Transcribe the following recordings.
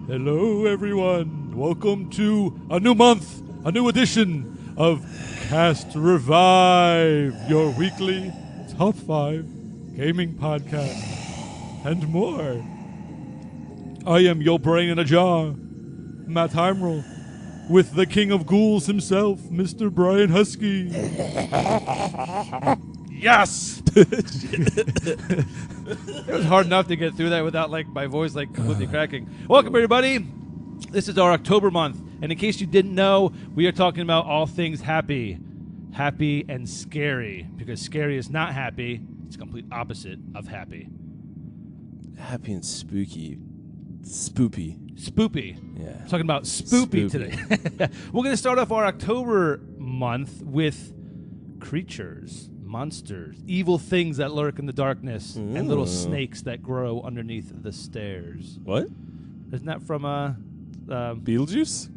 Hello, everyone. Welcome to a new month, a new edition of Cast Revive, your weekly top 5 gaming podcast, and more. I am your brain in a jar, Matt Heimrel, with the king of ghouls himself, Mr. Brian Husky. Yes! It was hard enough to get through that without my voice completely cracking. Welcome everybody. This is our October month, and in case you didn't know, we are talking about all things happy and scary, because scary is not happy. It's the complete opposite of happy. Happy and spooky. Spoopy. Spoopy. Yeah. Talking about Spoopy today. We're going to start off our October month with creatures, monsters, evil things that lurk in the darkness, and little snakes that grow underneath the stairs. What? Isn't that from Beetlejuice?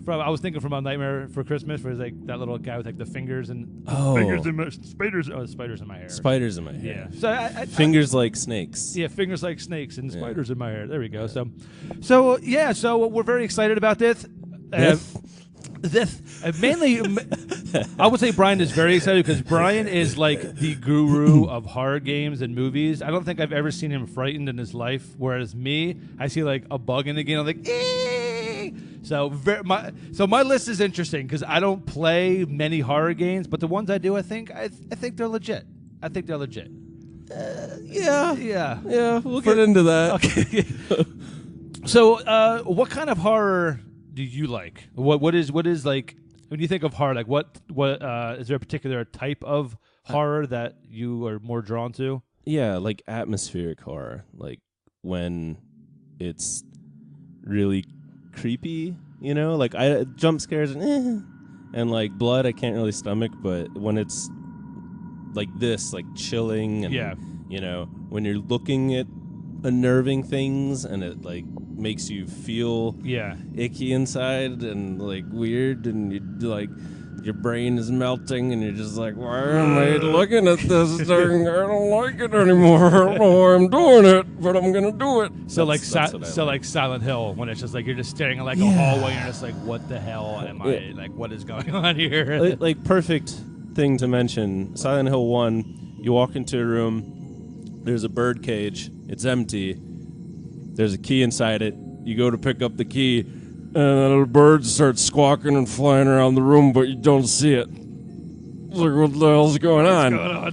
I was thinking from A Nightmare for Christmas, where it's that little guy with the fingers and Fingers in my spiders. spiders in my hair. Spiders in my hair. Yeah. So I Fingers like snakes. yeah, fingers like snakes and spiders in my hair. There we go. So we're very excited about this. Mainly, I would say Brian is very excited because Brian is like the guru of horror games and movies. I don't think I've ever seen him frightened in his life. Whereas me, I see like a bug in the game, I'm like, eee! So my list is interesting because I don't play many horror games, but the ones I do, I think they're legit. I think they're legit. Yeah. We'll get into that. Okay. So, what kind of horror do you like? What is like when you think of horror? Like what is there a particular type of horror that you are more drawn to? Yeah, like atmospheric horror. Like when it's really creepy, Like jump scares and like blood I can't really stomach, but when it's like this, like chilling and when you're looking at unnerving things and it like makes you feel icky inside and like weird, and you like your brain is melting and you're just like, why am I looking at this thing? I don't like it anymore. I don't know why I'm doing it, but I'm gonna do it. So like Silent Hill, when it's just like you're just staring at like a hallway and you're just like, what the hell am I like? What is going on here? like perfect thing to mention. Silent Hill 1. You walk into a room. There's a bird cage. It's empty. There's a key inside it. You go to pick up the key, and then the bird starts squawking and flying around the room, but you don't see it. It's like, what the hell's going on?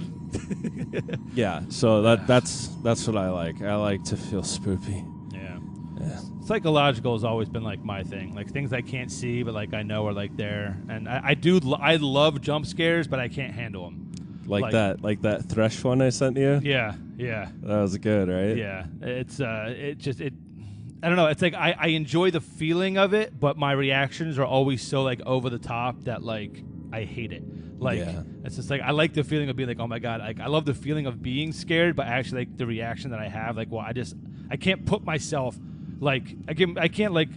Yeah, so that's what I like. I like to feel spoopy. Yeah. Psychological has always been like my thing. Like things I can't see, but like I know are like there. And I love jump scares, but I can't handle them. Like that Thresh one I sent you? Yeah. That was good, right? Yeah. It's I don't know. It's like I enjoy the feeling of it, but my reactions are always so like over the top that like I hate it. Like it's just like I like the feeling of being like, oh my god, like I love the feeling of being scared, but actually like the reaction that I have, like, well, I can't put myself like I can't like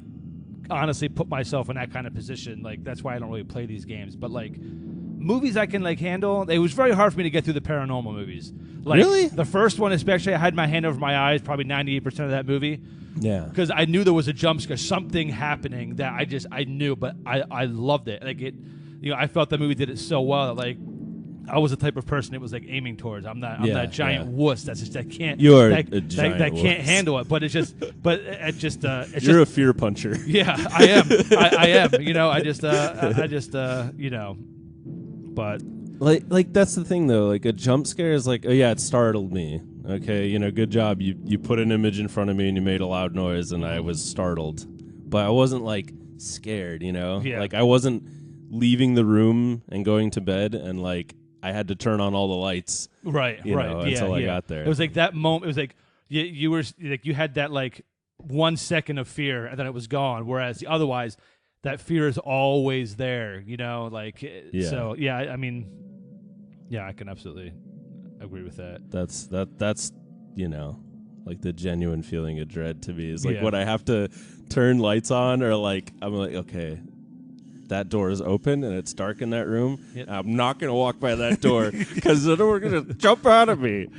honestly put myself in that kind of position. Like that's why I don't really play these games. But like movies I can like handle. It was very hard for me to get through the paranormal movies. Like, really? The first one especially, I had my hand over my eyes probably 98% of that movie. Yeah. Because I knew there was a jump scare, something happening that I knew, but I loved it. Like it, I felt the movie did it so well that like I was the type of person it was like aiming towards. I'm that giant wuss that's just that can't that can't handle it. But it's just You're a fear puncher. Yeah, I am. I am. But like that's the thing though. Like a jump scare is like, oh yeah, it startled me. Okay, good job. You put an image in front of me and you made a loud noise and I was startled. But I wasn't like scared, Yeah. Like I wasn't leaving the room and going to bed and like I had to turn on all the lights. Right. Until I got there. It was like that moment. It was like you were like you had that like 1 second of fear and then it was gone. Whereas otherwise, that fear is always there. Like so. Yeah. I mean, yeah, I can absolutely agree with that. That's like the genuine feeling of dread to me is like when I have to turn lights on or like I'm like, okay, that door is open and it's dark in that room, I'm not going to walk by that door because then we're going to jump out of me.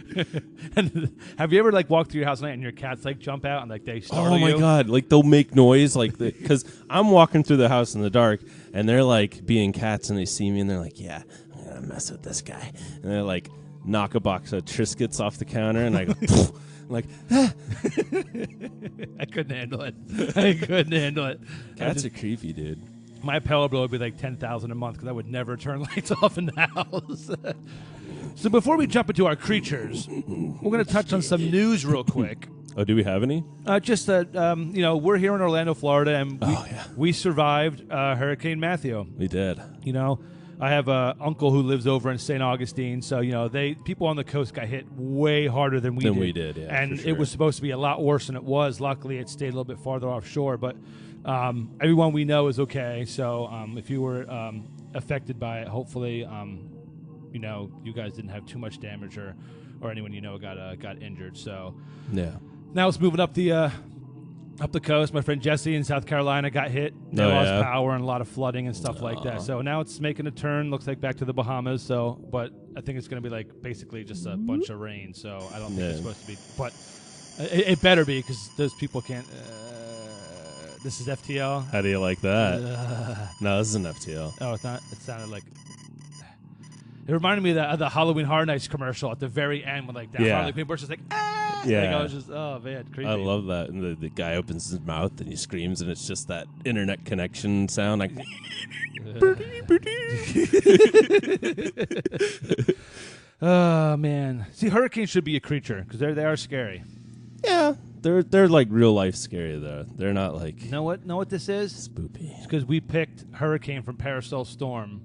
And have you ever like walked through your house at night and your cats like jump out and like they startle Oh my you? God. Like they'll make noise because I'm walking through the house in the dark and they're like being cats and they see me and they're like, yeah, I'm going to mess with this guy. And they're like knock a box of Triscuits off the counter and I go, I'm like, ah. I couldn't handle it. I couldn't handle it. Cats are creepy, dude. My power bill would be like $10,000 a month because I would never turn lights off in the house. So before we jump into our creatures, we're going to touch on some news real quick. Oh, do we have any? Just that, we're here in Orlando, Florida, and we survived Hurricane Matthew. We did. You know, I have an uncle who lives over in St. Augustine, so, people on the coast got hit way harder than we did. Yeah, and for sure. it was supposed to be a lot worse than it was. Luckily, it stayed a little bit farther offshore, but everyone we know is okay. So if you were affected by it, hopefully, you guys didn't have too much damage or anyone got injured. So yeah. Now it's moving up the coast. My friend Jesse in South Carolina got hit. They lost power and a lot of flooding and stuff like that. So now it's making a turn. Looks like back to the Bahamas. So, but I think it's going to be like basically just a bunch of rain. So I don't think it's supposed to be. But it better be because those people can't. This is FTL. How do you like that? No, this isn't FTL. Oh, it's not. It sounded like. It reminded me of the Halloween Horror Nights commercial at the very end when like that Harley Quinn burst is like ah. Yeah. Like, I was just man, creepy. I love that. And the guy opens his mouth and he screams and it's just that internet connection sound like. Oh man! See, hurricanes should be a creature because they are scary. Yeah, they're like real life scary though. They're not like. Know what this is? Spoopy. It's because we picked Hurricane from Parasol Storm.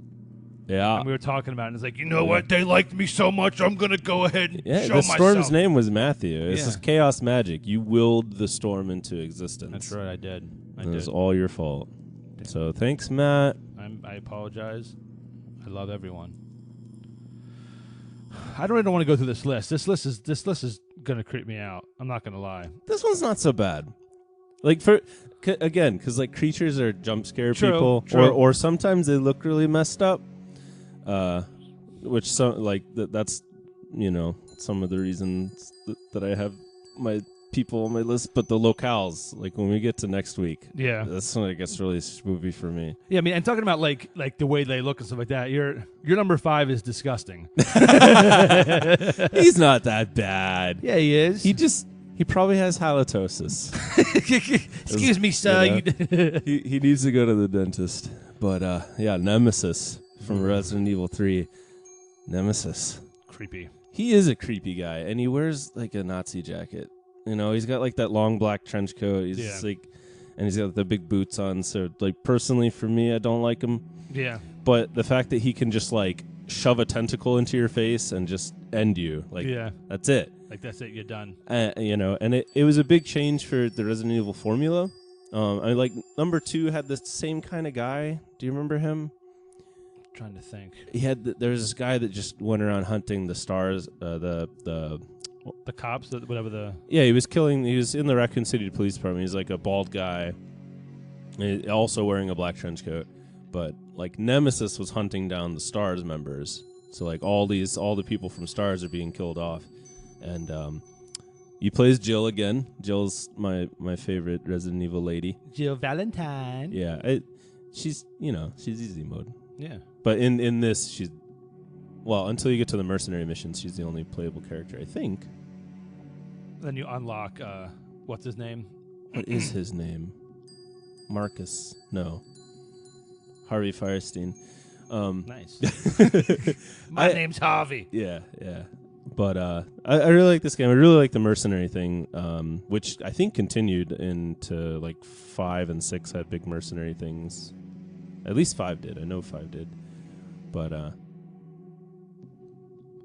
Yeah. And we were talking about it, and it's like, you know what? They liked me so much, I'm going to go ahead and show myself. The storm's name was Matthew. This is chaos magic. You willed the storm into existence. That's right, I did. It was all your fault. So thanks, Matt. I apologize. I love everyone. I don't want to go through this list. This list is going to creep me out. I'm not going to lie. This one's not so bad. Like again, because like creatures are jump scare people, or sometimes they look really messed up. Which that's some of the reasons that I have my people on my list, but the locales, like when we get to next week, that's when it gets really spoopy for me. Yeah, I mean, and talking about like the way they look and stuff like that, your number 5 is disgusting. He's not that bad. Yeah, he is. He probably has halitosis. Excuse me, sir. He needs to go to the dentist. But Nemesis from Resident Evil 3. Nemesis. Creepy. He is a creepy guy, and he wears like a Nazi jacket. He's got like that long black trench coat. He's just, like, and he's got the big boots on. So like personally for me, I don't like him. Yeah. But the fact that he can just like shove a tentacle into your face and just end you, like that's it. Like that's it, you're done. And it was a big change for the Resident Evil formula. Like number 2 had the same kind of guy. Do you remember him? Trying to think. There was this guy that just went around hunting the stars. The cops, whatever the. Yeah, he was in the Raccoon City Police Department. He's like a bald guy, also wearing a black trench coat. But like Nemesis was hunting down the Stars members. So like all the people from Stars are being killed off, and he plays Jill again. Jill's my favorite Resident Evil lady. Jill Valentine. Yeah, she's easy mode. Yeah. But in this, she's until you get to the mercenary missions, she's the only playable character, I think. Then you unlock what's his name? What is his name? Marcus? No. Harvey Firestein. Nice. My name's Harvey. Yeah. But I really like this game. I really like the mercenary thing, which I think continued into like 5 and 6 had big mercenary things. At least 5 did. I know 5 did. But I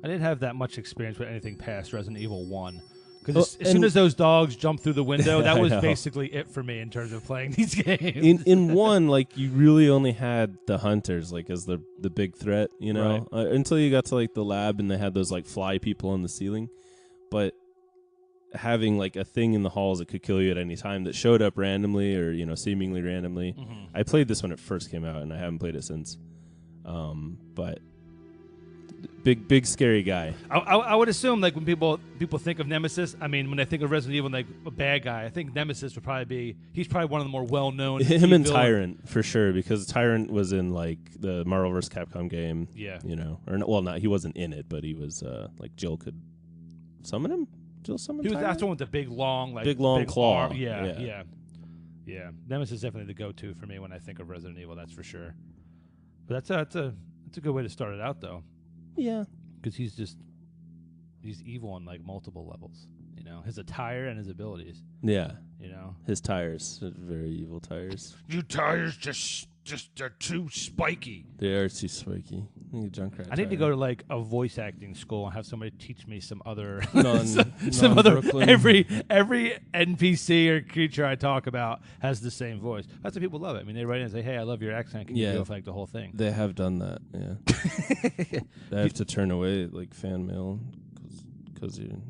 didn't have that much experience with anything past Resident Evil 1. Because as soon as those dogs jumped through the window, that was basically it for me in terms of playing these games. In 1, like, you really only had the hunters, like, as the big threat, until you got to, like, the lab and they had those, like, fly people on the ceiling. But having like a thing in the halls that could kill you at any time that showed up randomly or seemingly randomly. I played this when it first came out, and I haven't played it since. But big scary guy. I would assume like when people think of Nemesis, I mean when they think of Resident Evil like a bad guy, I think Nemesis would probably be he's probably one of the more well known. Him and Tyrant for sure, because Tyrant was in like the Marvel vs. Capcom game. Yeah, not he wasn't in it, but he was like Jill could summon him. Jill summoned he was Tyrant? that's the one with the big long claw. Arm. Yeah. Nemesis is definitely the go-to for me when I think of Resident Evil. That's for sure. But that's a good way to start it out though. Yeah, because he's evil on like multiple levels. His attire and his abilities. Yeah, his tires, very evil tires. You tires just they're too spiky. They are too spiky. I need to go to like a voice acting school and have somebody teach me some other some other every NPC or creature I talk about has the same voice. That's why people love it. I mean, they write in and say, "Hey, I love your accent. Can you do like the whole thing?" They have done that. Yeah, they have to turn away like fan mail because you.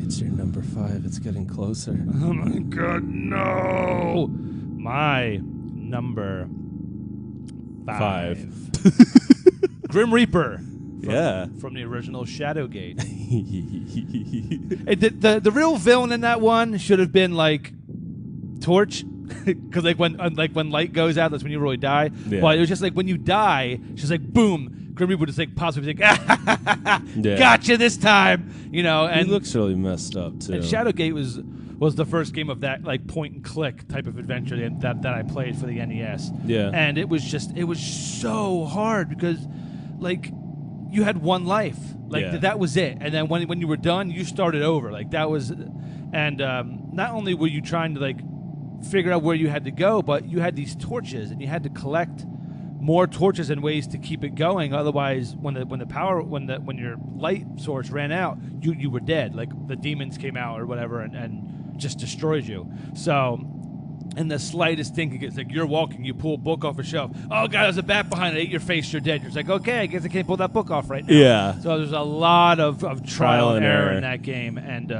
It's your number 5. It's getting closer. Oh my God, no! My number 5. Grim Reaper. From the original Shadowgate. The real villain in that one should have been like Torch, because like when light goes out, that's when you really die. Yeah. But it was just like when you die, it's just like boom. Grim Reaper would just like possibly like, gotcha this time, And he looks really messed up too. And Shadowgate was the first game of that like point and click type of adventure that I played for the NES. Yeah, and it was so hard because like you had one life, like that was it, and then when you were done, you started over. Like that was, and not only were you trying to like figure out where you had to go, but you had these torches and you had to collect more torches and ways to keep it going. Otherwise, when your light source ran out, you were dead. Like the demons came out or whatever and just destroyed you. So, and the slightest thing could get like you're walking, you pull a book off a shelf. Oh God, there's a bat behind it. Ate your face. You're dead. You're just like, okay, I guess I can't pull that book off right now. Yeah. So there's a lot of trial and error in that game, and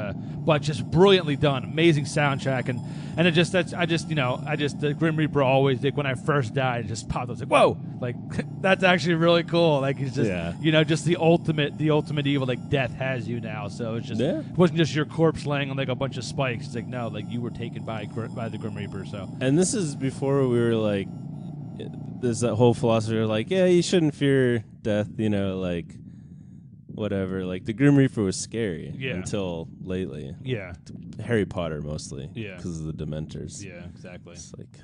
but just brilliantly done. Amazing soundtrack and the Grim Reaper always like when I first died, it just popped. I was like, whoa, like that's actually really cool. Like it's just just the ultimate evil. Like death has you now, so it's just it wasn't just your corpse laying on like a bunch of spikes. It's like no, like you were taken by the Grim Reaper. So and this is before we were like, there's that whole philosophy of like, yeah, you shouldn't fear death. Like whatever. Like the Grim Reaper was scary until lately. Yeah. Harry Potter mostly. Yeah. Because of the Dementors. Yeah, exactly. It's like,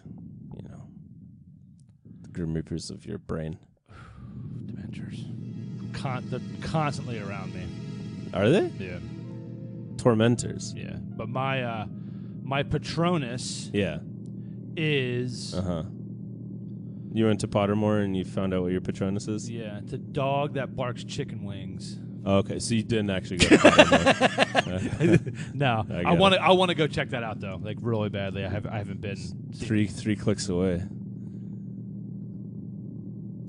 the Grim Reapers of your brain. Dementors. They're constantly around me. Are they? Yeah. Tormentors. Yeah. But my Patronus is You went to Pottermore and you found out what your Patronus is? Yeah, it's a dog that barks chicken wings. Oh, okay, so you didn't actually go to Pottermore. No, I want to go check that out though, like really badly. I haven't been. Three clicks away.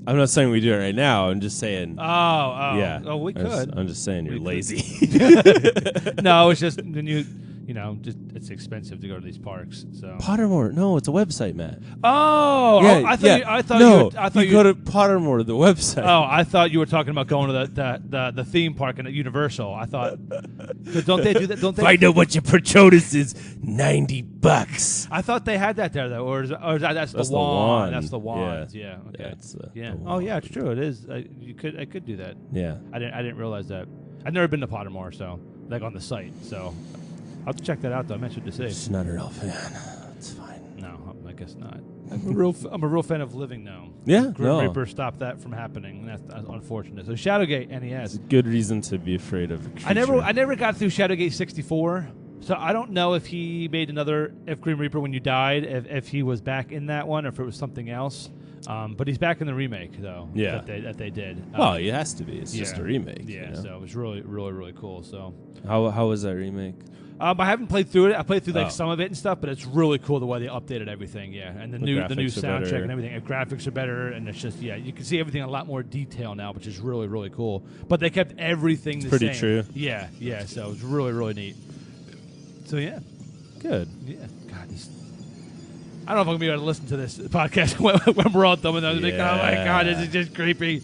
I'm not saying we do it right now. I'm just saying. Oh, yeah. Oh, we could. I'm just saying you're lazy. No, it's just when it's expensive to go to these parks. So Pottermore, no, it's a website, Matt. Oh, yeah, I thought you go to Pottermore, the website. Oh, I thought you were talking about going to the theme park in Universal. I thought, don't they do that? Don't they find out what your Patronus is? $90. I thought they had that there though, or that's the wand. That's the wand. Yeah. Okay. Yeah. Oh yeah, it's true. It is. I could do that. Yeah. I didn't realize that. I've never been to Pottermore, so like on the site. So I'll have to check that out though. I'm interested to see. Just not a real fan. It's fine. No, I guess not. I'm a real fan of Living Gnome. Yeah. Grim Reaper stopped that from happening. That's unfortunate. So Shadowgate NES. It's a good reason to be afraid of. I never got through Shadowgate 64. So I don't know if he made if Grim Reaper when you died, if he was back in that one, or if it was something else. But he's back in the remake though. Yeah. that they did. Well, it has to be. It's just a remake. Yeah, you know? so it was really, really, really cool. So How was that remake? I haven't played through it. I played through like Oh. some of it and stuff, but it's really cool the way they updated everything. Yeah, and the new graphics are soundtrack better. and everything. And graphics are better, and it's just you can see everything in a lot more detail now, which is really, really cool. But they kept everything the pretty same. true. Yeah. So it's really, really neat. So yeah. Good. Yeah. God, I don't know if I'm gonna be able to listen to this podcast when we're all done with it. I'm thinking, oh my God, this is just creepy.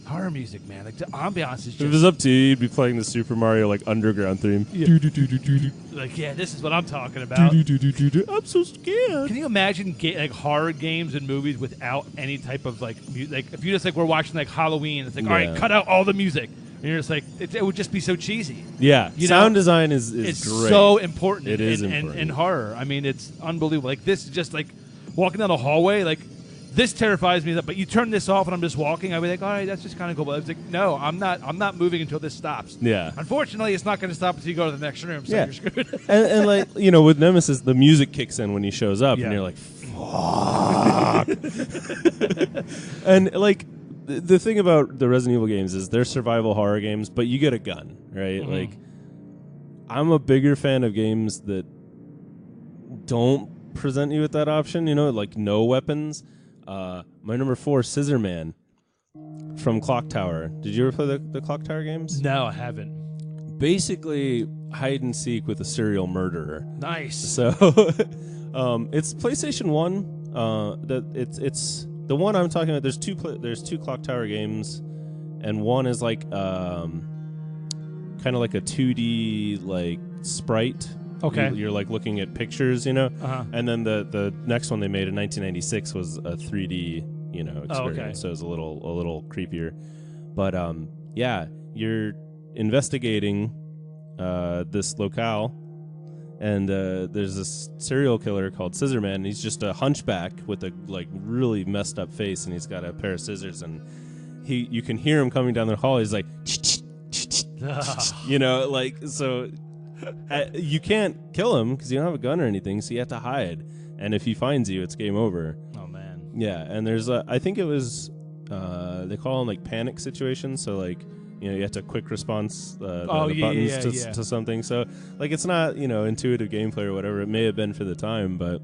Horror music, man. Like the ambiance is If it just was up to you, you'd be playing the Super Mario like underground theme. like, this is what I'm talking about. I'm so scared. Can you imagine like horror games and movies without any type of like like if you just like we're watching like Halloween, it's like all right, cut out all the music, and you're just like it would just be so cheesy. Yeah, sound know, design is it's great. so important. It is in important. horror. I mean, it's unbelievable. Like this is just like walking down the hallway, like. This terrifies me, but you turn this off and I'm just walking. I'd be like, all right, that's just kind of cool. But I was like, no, I'm not moving until this stops. Yeah. Unfortunately, it's not going to stop until you go to the next room. So Yeah. you're screwed. and like with Nemesis, the music kicks in when he shows up, Yeah. and you're like, fuck. And like the thing about the Resident Evil games is they're survival horror games, but you get a gun, right? Mm-hmm. Like, I'm a bigger fan of games that don't present you with that option. Like no weapons. My number 4, Scissor Man from Clock Tower. Did you ever play the Clock Tower games? No, I haven't. Basically, hide and seek with a serial murderer. Nice. So, it's PlayStation 1. It's the one I'm talking about. There's two Clock Tower games, and one is like kind of like a 2D like sprite. Okay. You're like looking at pictures, Uh-huh. and then the next one they made in 1996 was a 3D, experience. Oh, okay. So it's a little creepier. But yeah, you're investigating this locale, and there's this serial killer called Scissor Man. And he's just a hunchback with a like really messed up face, and he's got a pair of scissors, and you can hear him coming down the hall. He's like, so. You can't kill him because you don't have a gun or anything, so you have to hide. And if he finds you, it's game over. Oh man. Yeah, and there's I think it was they call them like panic situations. So like you have to quick response the buttons to something. So like it's not intuitive gameplay or whatever. It may have been for the time, but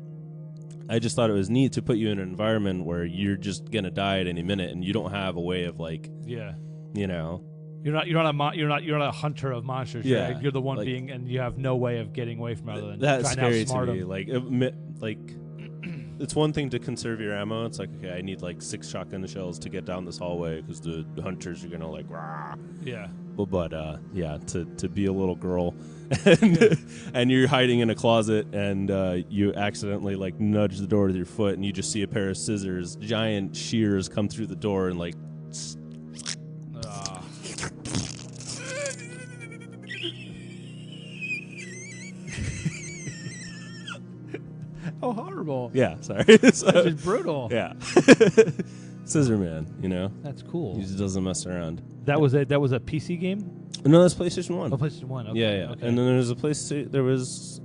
I just thought it was neat to put you in an environment where you're just gonna die at any minute, and you don't have a way of like You're not a hunter of monsters. Yeah, you're the one like, being, and you have no way of getting away from other than that's trying scary to outsmart to me. them. Like it's one thing to conserve your ammo. It's like, okay, I need like 6 shotgun shells to get down this hallway because the hunters are gonna like rah. Yeah. But yeah, to be a little girl, and you're hiding in a closet, and you accidentally like nudge the door with your foot, and you just see a pair of scissors, giant shears, come through the door, and like. Oh, horrible. Yeah, sorry. That's just brutal. Yeah. Scissor Man, That's cool. He just doesn't mess around. That was a PC game? No, that's PlayStation 1. Oh, PlayStation 1. Okay. Yeah. Okay. And then there was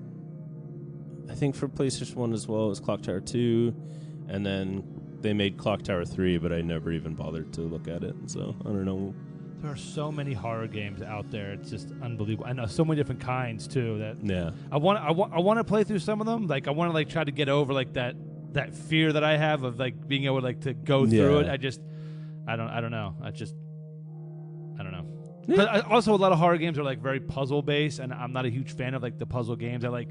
I think for PlayStation 1 as well, it was Clock Tower 2, and then they made Clock Tower 3, but I never even bothered to look at it, so I don't know. There are so many horror games out there. It's just unbelievable. I know so many different kinds too. That Yeah. I want to play through some of them. Like I want to like try to get over like that fear that I have of like being able like to go through it. I don't know. I don't know. Yeah. Also, a lot of horror games are like very puzzle based, and I'm not a huge fan of like the puzzle games. I like,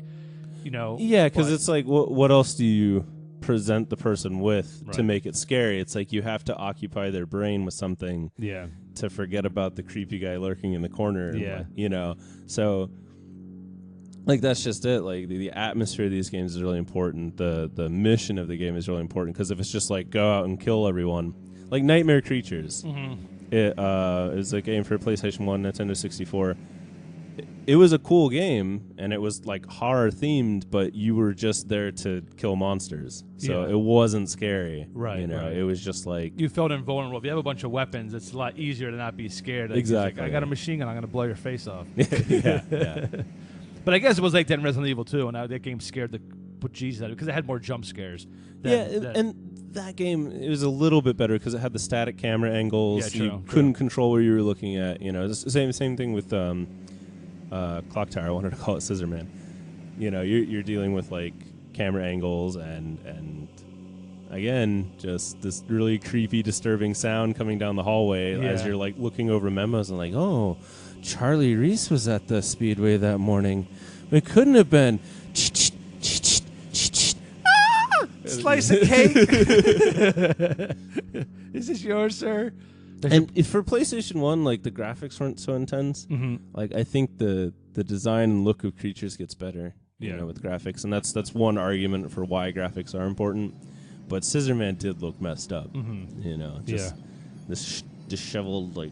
Yeah, because it's like, what else do you present the person with to make it scary? It's like you have to occupy their brain with something. Yeah. To forget about the creepy guy lurking in the corner. Yeah. So like that's just it. Like the atmosphere of these games is really important. The mission of the game is really important, because if it's just like go out and kill everyone, like Nightmare Creatures, it is a game for PlayStation 1, Nintendo 64. It was a cool game, and it was like horror themed, but you were just there to kill monsters, so it wasn't scary. Right. It was just like you felt invulnerable. If you have a bunch of weapons, it's a lot easier to not be scared. Like, exactly. Like, I got a machine gun. I'm gonna blow your face off. yeah. But I guess it was like that in Resident Evil 2, and that game scared the put Jesus at it because it had more jump scares. And that game, it was a little bit better because it had the static camera angles. Yeah, true, you couldn't control where you were looking at. It's the same thing with Clock Tower. I wanted to call it Scissor Man. You're dealing with like camera angles and again, just this really creepy, disturbing sound coming down the hallway as you're like looking over memos and like, oh, Charlie Reese was at the Speedway that morning. It couldn't have been. Slice of cake. Is this yours, sir? And for PlayStation 1, like the graphics weren't so intense. Mm-hmm. Like I think the design and look of creatures gets better, with graphics, and that's one argument for why graphics are important. But Scissorman did look messed up, this disheveled like.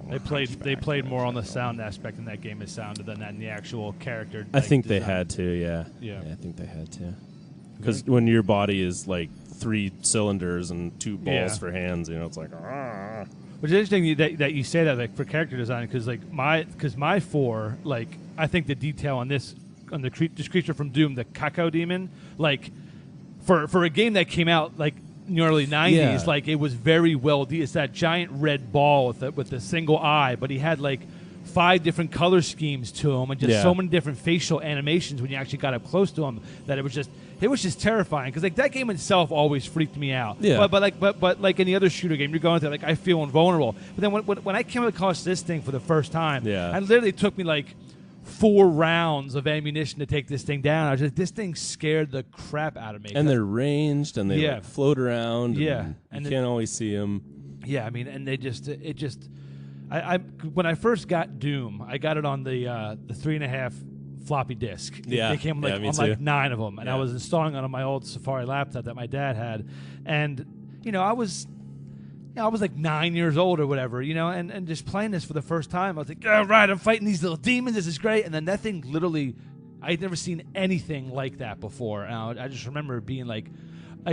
They played more on the sound aspect in that game as sounded than in the actual character. I think design. they had to, yeah. Yeah, I think they had to. Because when your body is like 3 cylinders and 2 balls for hands, it's like. Which is interesting that you say that like for character design because like my 4 like I think the detail on this creature from Doom, the Kako demon, like for a game that came out like in the early 90s, like it was very well. It's that giant red ball with the single eye, but he had like 5 different color schemes to him and just so many different facial animations when you actually got up close to him that it was just terrifying because like that game itself always freaked me out. Yeah. But like any other shooter game, you're going through like I feel invulnerable. But then when I came across this thing for the first time, it literally took me like 4 rounds of ammunition to take this thing down. I was like, this thing scared the crap out of me. And they're ranged and they like float around. And you can't always see them. Yeah, I mean, and I when I first got Doom, I got it on the 3.5 floppy disk. Yeah, they came on like 9 of them, and I was installing it on my old Safari laptop that my dad had, and I was like 9 years old or whatever, and just playing this for the first time, I was like, all right, I'm fighting these little demons. This is great, and then that thing literally, I had never seen anything like that before, and I just remember it being like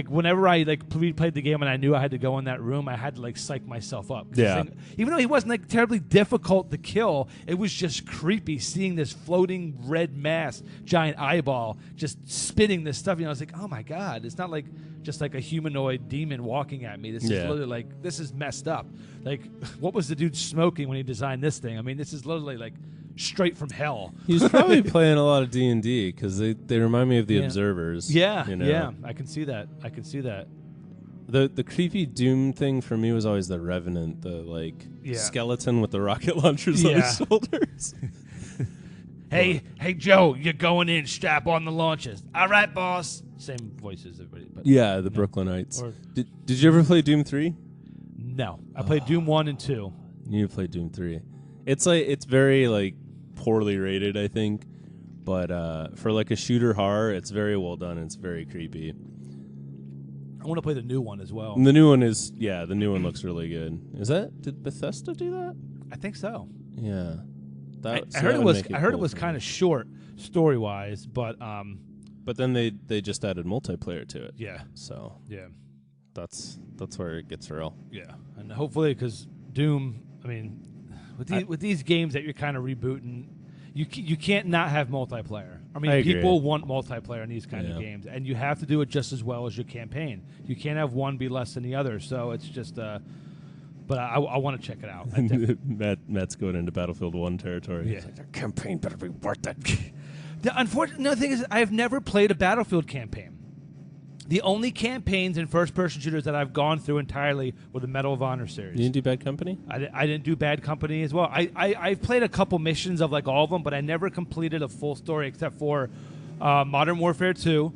whenever I replayed the game and I knew I had to go in that room, I had to like psych myself up. Yeah. Even though he wasn't like terribly difficult to kill, it was just creepy seeing this floating red mass, giant eyeball, just spitting this stuff. I was like, oh my god, it's not like just like a humanoid demon walking at me. This is literally like this is messed up. Like, what was the dude smoking when he designed this thing? I mean, this is literally like straight from hell. He was probably playing a lot of D&D because they remind me of the Observers. Yeah, I can see that. The creepy Doom thing for me was always the Revenant, the skeleton with the rocket launchers on his shoulders. Hey Joe, you're going in. Strap on the launchers. All right, boss. Same voices, everybody. But the Brooklynites. Did you ever play Doom 3? No, I played Doom 1 and 2. You need to play Doom 3. It's very like poorly rated, I think, but for like a shooter horror, it's very well done. It's very creepy. I want to play the new one as well. And the new one looks really good. Did Bethesda do that? I think so. Yeah. I heard it was kind of short story wise, but then they just added multiplayer to it. Yeah. So yeah, that's where it gets real. Yeah, and hopefully because Doom, I mean, with these games that you're kind of rebooting, you can't not have multiplayer. I mean, people want multiplayer in these kind of games, and you have to do it just as well as your campaign. You can't have one be less than the other. So it's just but I want to check it out. Matt's going into Battlefield 1 territory. Yeah. Like, their campaign better be worth it. The unfortunate thing is I have never played a Battlefield campaign. The only campaigns in first-person shooters that I've gone through entirely were the Medal of Honor series. You didn't do Bad Company? I didn't do Bad Company as well. I've played a couple missions of like all of them, but I never completed a full story except for Modern Warfare 2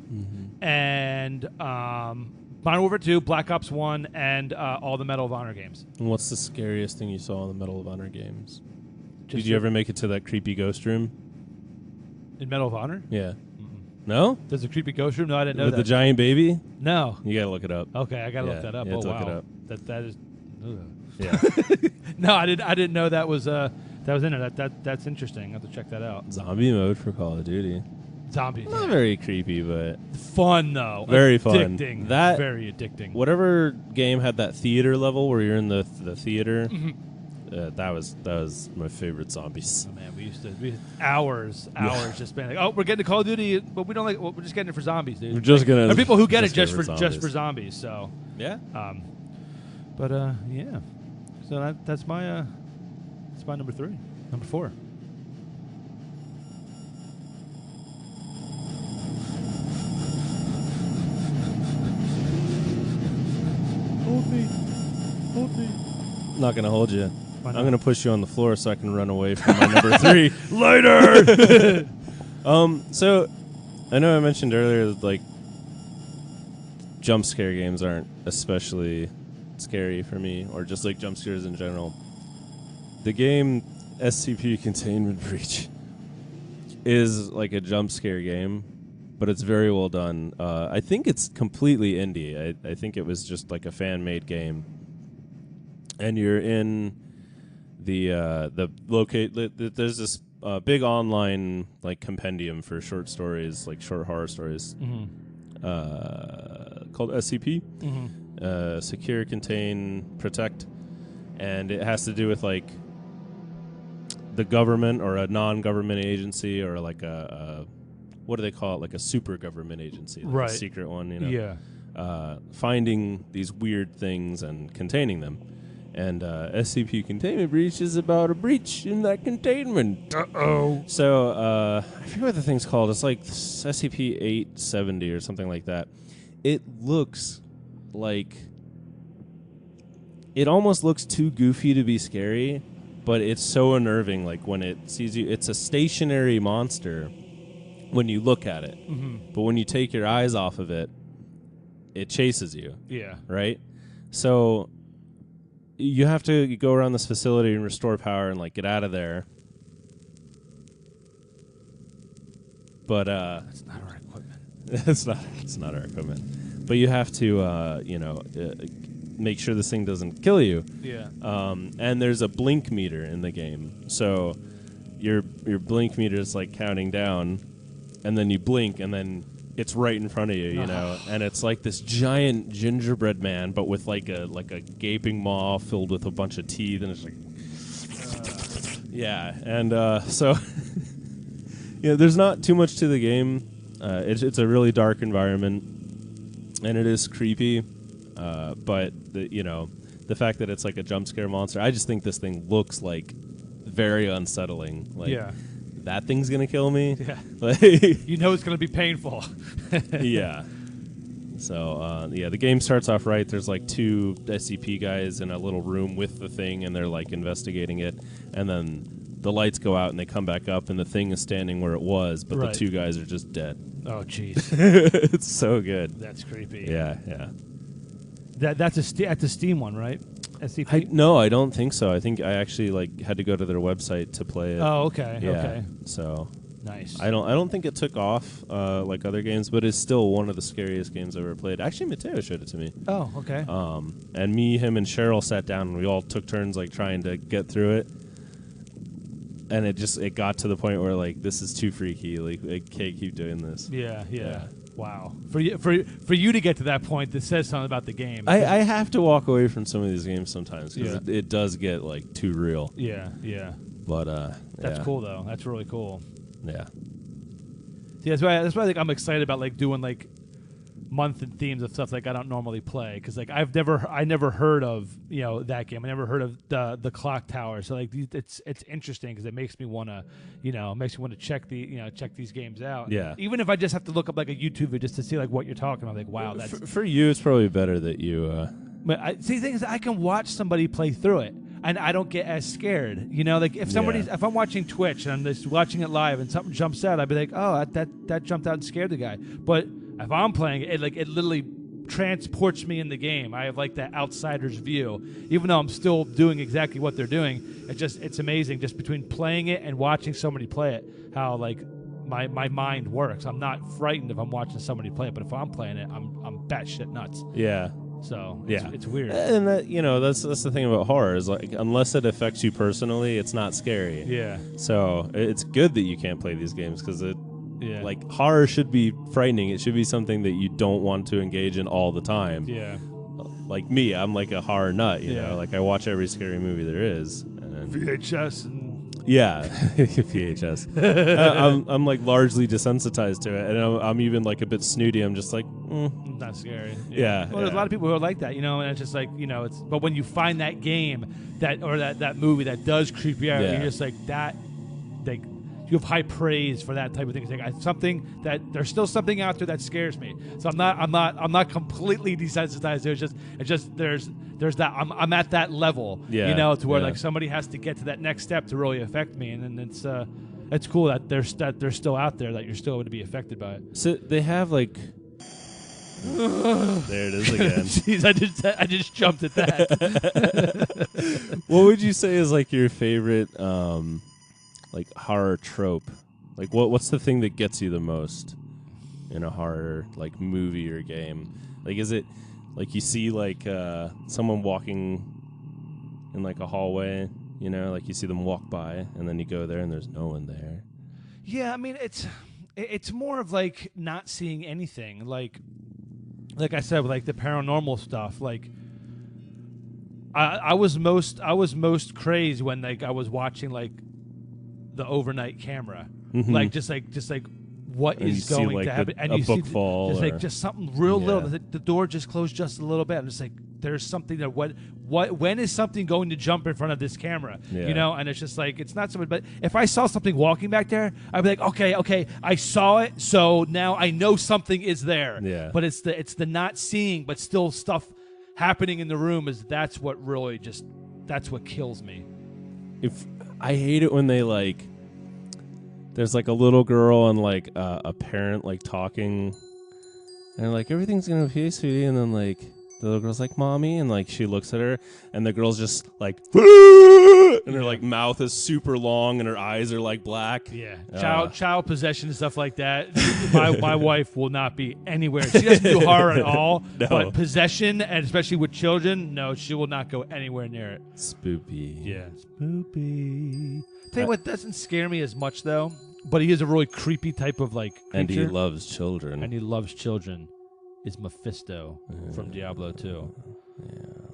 and Modern Warfare 2, Black Ops 1, and all the Medal of Honor games. And what's the scariest thing you saw in the Medal of Honor games? Did you ever make it to that creepy ghost room? In Medal of Honor? Yeah. No? There's a creepy ghost room? No, I didn't know With that. the giant baby? No. You got to look it up. Okay, I got to look that up. Yeah, wow. look it up. That is... Yeah. No, I didn't know that was in it. That's interesting. I have to check that out. Zombie mode for Call of Duty. Zombies. Not very creepy, but... Fun, though. Very addicting. Fun. Very addicting. Whatever game had that theater level where you're in the theater, that was my favorite zombies. Oh man, we used hours just being like, oh, we're getting to Call of Duty, but we don't like. Well, we're just getting it for zombies, dude. We're just gonna. There are people who get it just for zombies. zombies. So Yeah. But yeah. So that's my number 3. Number 4. Hold me. Not gonna hold you. Why not? I'm gonna push you on the floor so I can run away from my number 3. Later. So I know I mentioned earlier that, like, jump scare games aren't especially scary for me, or just like jump scares in general. The game SCP Containment Breach is like a jump scare game, but it's very well done. I think it's completely indie. I think it was just like a fan-made game, and you're in the locate. There's this big online like compendium for short stories, like short horror stories, called SCP. Secure, Contain, Protect, and it has to do with like the government or a non-government agency, or like a what do they call it, like a super government agency, like right? A secret one, Yeah. Finding these weird things and containing them. And SCP Containment Breach is about a breach in that containment. Uh-oh. So I forget what the thing's called. It's like SCP-870 or something like that. It looks like, it almost looks too goofy to be scary, but it's so unnerving. Like when it sees you, it's a stationary monster when you look at it, but when you take your eyes off of it, it chases you. Yeah. Right? So you have to go around this facility and restore power and like get out of there. But That's not our equipment. it's not our equipment. But you have to make sure this thing doesn't kill you. Yeah. And there's a blink meter in the game. So your blink meter is like counting down, and then you blink, and then it's right in front of you, you know. And it's like this giant gingerbread man, but with like a gaping maw filled with a bunch of teeth, and it's like yeah. And so there's not too much to the game. It's a really dark environment, and it is creepy. But the fact that it's like a jump scare monster, I just think this thing looks like very unsettling. Like, yeah. that thing's gonna kill me. Yeah. Like, You know it's going to be painful. yeah. So the game starts off right. There's like 2 SCP guys in a little room with the thing, and they're like investigating it, and then the lights go out and they come back up, and the thing is standing where it was, but Right. the 2 guys are just dead. Oh, jeez. It's so good. That's creepy. Yeah, yeah. That's a Steam one, right? SCP? No, I don't think so. I think I actually had to go to their website to play it. Oh, okay. Yeah. Okay. So Nice. I don't think it took off like other games, but it's still one of the scariest games I've ever played. Actually, Mateo showed it to me. Oh, okay. And me, him, and Cheryl sat down, and we all took turns like trying to get through it. And it got to the point where like, this is too freaky. Like, I can't keep doing this. Yeah. Wow. For you to get to that point, that says something about the game. I have to walk away from some of these games sometimes because Yeah. it does get like too real. Yeah. But That's yeah. cool though. That's really cool. Yeah. Yeah, that's why I think I'm excited about like doing like month and themes of stuff like I don't normally play, because like I never heard of that game. I never heard of the Clock Tower. So like it's interesting because it makes me want to check these games out. Yeah. Even if I just have to look up like a YouTube video just to see like what you're talking about. Like wow, that's For you, it's probably better that you. But see, the thing is, I can watch somebody play through it, and I don't get as scared. Like if if I'm watching Twitch and I'm just watching it live, and something jumps out, I'd be like, oh, that jumped out and scared the guy. But if I'm playing it, it literally transports me in the game. I have like that outsider's view, even though I'm still doing exactly what they're doing. It's amazing just between playing it and watching somebody play it, how like my mind works. I'm not frightened if I'm watching somebody play it, but if I'm playing it, I'm batshit nuts. Yeah. So Yeah. it's weird. And that's the thing about horror is like, unless it affects you personally, it's not scary. Yeah. So it's good that you can't play these games because Yeah. like horror should be frightening. It should be something that you don't want to engage in all the time. Yeah. Like me, I'm like a horror nut. You Yeah. know, like I watch every scary movie there is. And and VHS and yeah, VHS. I'm like largely desensitized to it, and I'm even like a bit snooty. I'm just like, not scary. Yeah. Well, there's a lot of people who are like that, and it's just like, it's. But when you find that game that movie that does creep you out, you're just like that. Like, you have high praise for that type of thing. It's like there's still something out there that scares me. So I'm not completely desensitized to it. It's just there's that I'm at that level, to where like somebody has to get to that next step to really affect me, and it's cool that they're still out there, that you're still able to be affected by it. So they have like. There it is again. Jeez, I just jumped at that. What would you say is like your favorite like horror trope? Like what's the thing that gets you the most in a horror like movie or game? Like is it like you see like someone walking in like a hallway, like you see them walk by and then you go there and there's no one there? Yeah, I mean it's more of like not seeing anything. Like I said, with like the paranormal stuff, like I was most crazed when like I was watching like the overnight camera, like just like what and is going to happen, and you see just something real little. The door just closed just a little bit. I'm just like, there's something that when is something going to jump in front of this camera? And it's just like, it's not so much. But if I saw something walking back there, I'd be like, okay, I saw it, so now I know something is there. Yeah. But it's the not seeing, but still stuff happening in the room that's what kills me. If I hate it when they like, there's like a little girl and like a parent like talking, and like everything's gonna be okay, sweetie, and then like the little girl's like, mommy, and like she looks at her, and the girl's just like, and her like mouth is super long, and her eyes are like black. Yeah, child possession and stuff like that. My wife will not be anywhere. She doesn't do horror at all, but possession, and especially with children, no, she will not go anywhere near it. Spoopy. Yeah, spoopy. Tell you what doesn't scare me as much though, but he is a really creepy type of like creature. And he loves children. Is Mephisto from Diablo 2. Yeah.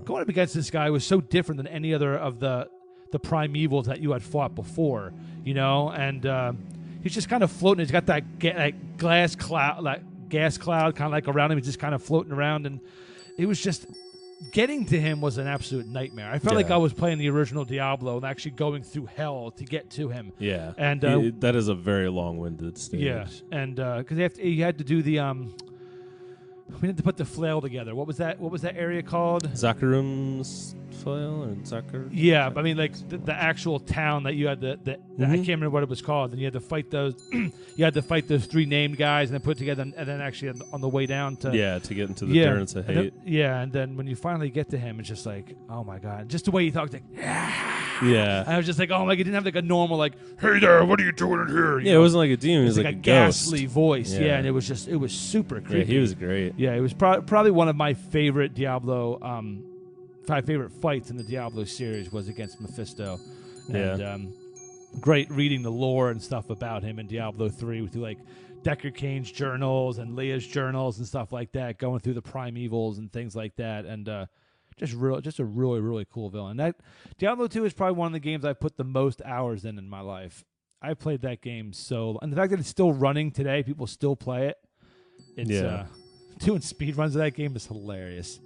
Going up against this guy was so different than any other of the primevals that you had fought before, and he's just kind of floating. He's got that gas cloud kind of like around him. He's just kind of floating around, and it was just getting to him was an absolute nightmare. I felt like I was playing the original Diablo and actually going through hell to get to him. Yeah, and that is a very long-winded stage. Yeah, and because you had to do the we had to put the flail together. What was that area called? Zakarum's flail or Zakar? Yeah, I mean like the actual town that you had I can't remember what it was called. And you had to fight those. You had to fight those three named guys and then put together, and then actually on the way down to to get into the Durance of Hate. And then when you finally get to him, it's just like, oh my god, just the way he talked, like yeah. I was just like, oh my god, he didn't have like a normal like, hey there, what are you doing in here? It wasn't like a demon. It was like a ghastly ghost. Voice. Yeah, and it was super creepy. Yeah, he was great. Yeah, it was probably one of my favorite Diablo. 5 favorite fights in the Diablo series was against Mephisto. And great reading the lore and stuff about him in Diablo 3 through like Deckard Cain's journals and Leah's journals and stuff like that, going through the primevals and things like that, and just a really, really cool villain. That Diablo 2 is probably one of the games I've put the most hours in my life. I played that game and the fact that it's still running today, people still play it. It's doing speed runs of that game is hilarious.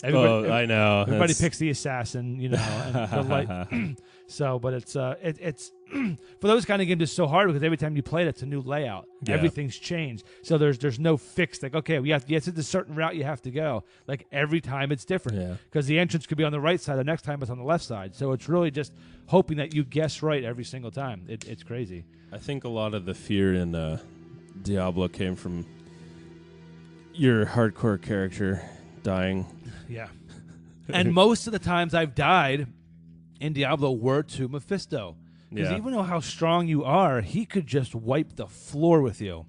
I know. Everybody picks the assassin, and the light. So, but it's for those kind of games, it's so hard because every time you play it, it's a new layout. Yeah. Everything's changed. So there's no fixed like, okay, it's a certain route you have to go. Like every time it's different because the entrance could be on the right side, the next time it's on the left side. So it's really just hoping that you guess right every single time. It's crazy. I think a lot of the fear in Diablo came from your hardcore character dying. Yeah. And most of the times I've died in Diablo were to Mephisto. Because even though how strong you are, he could just wipe the floor with you.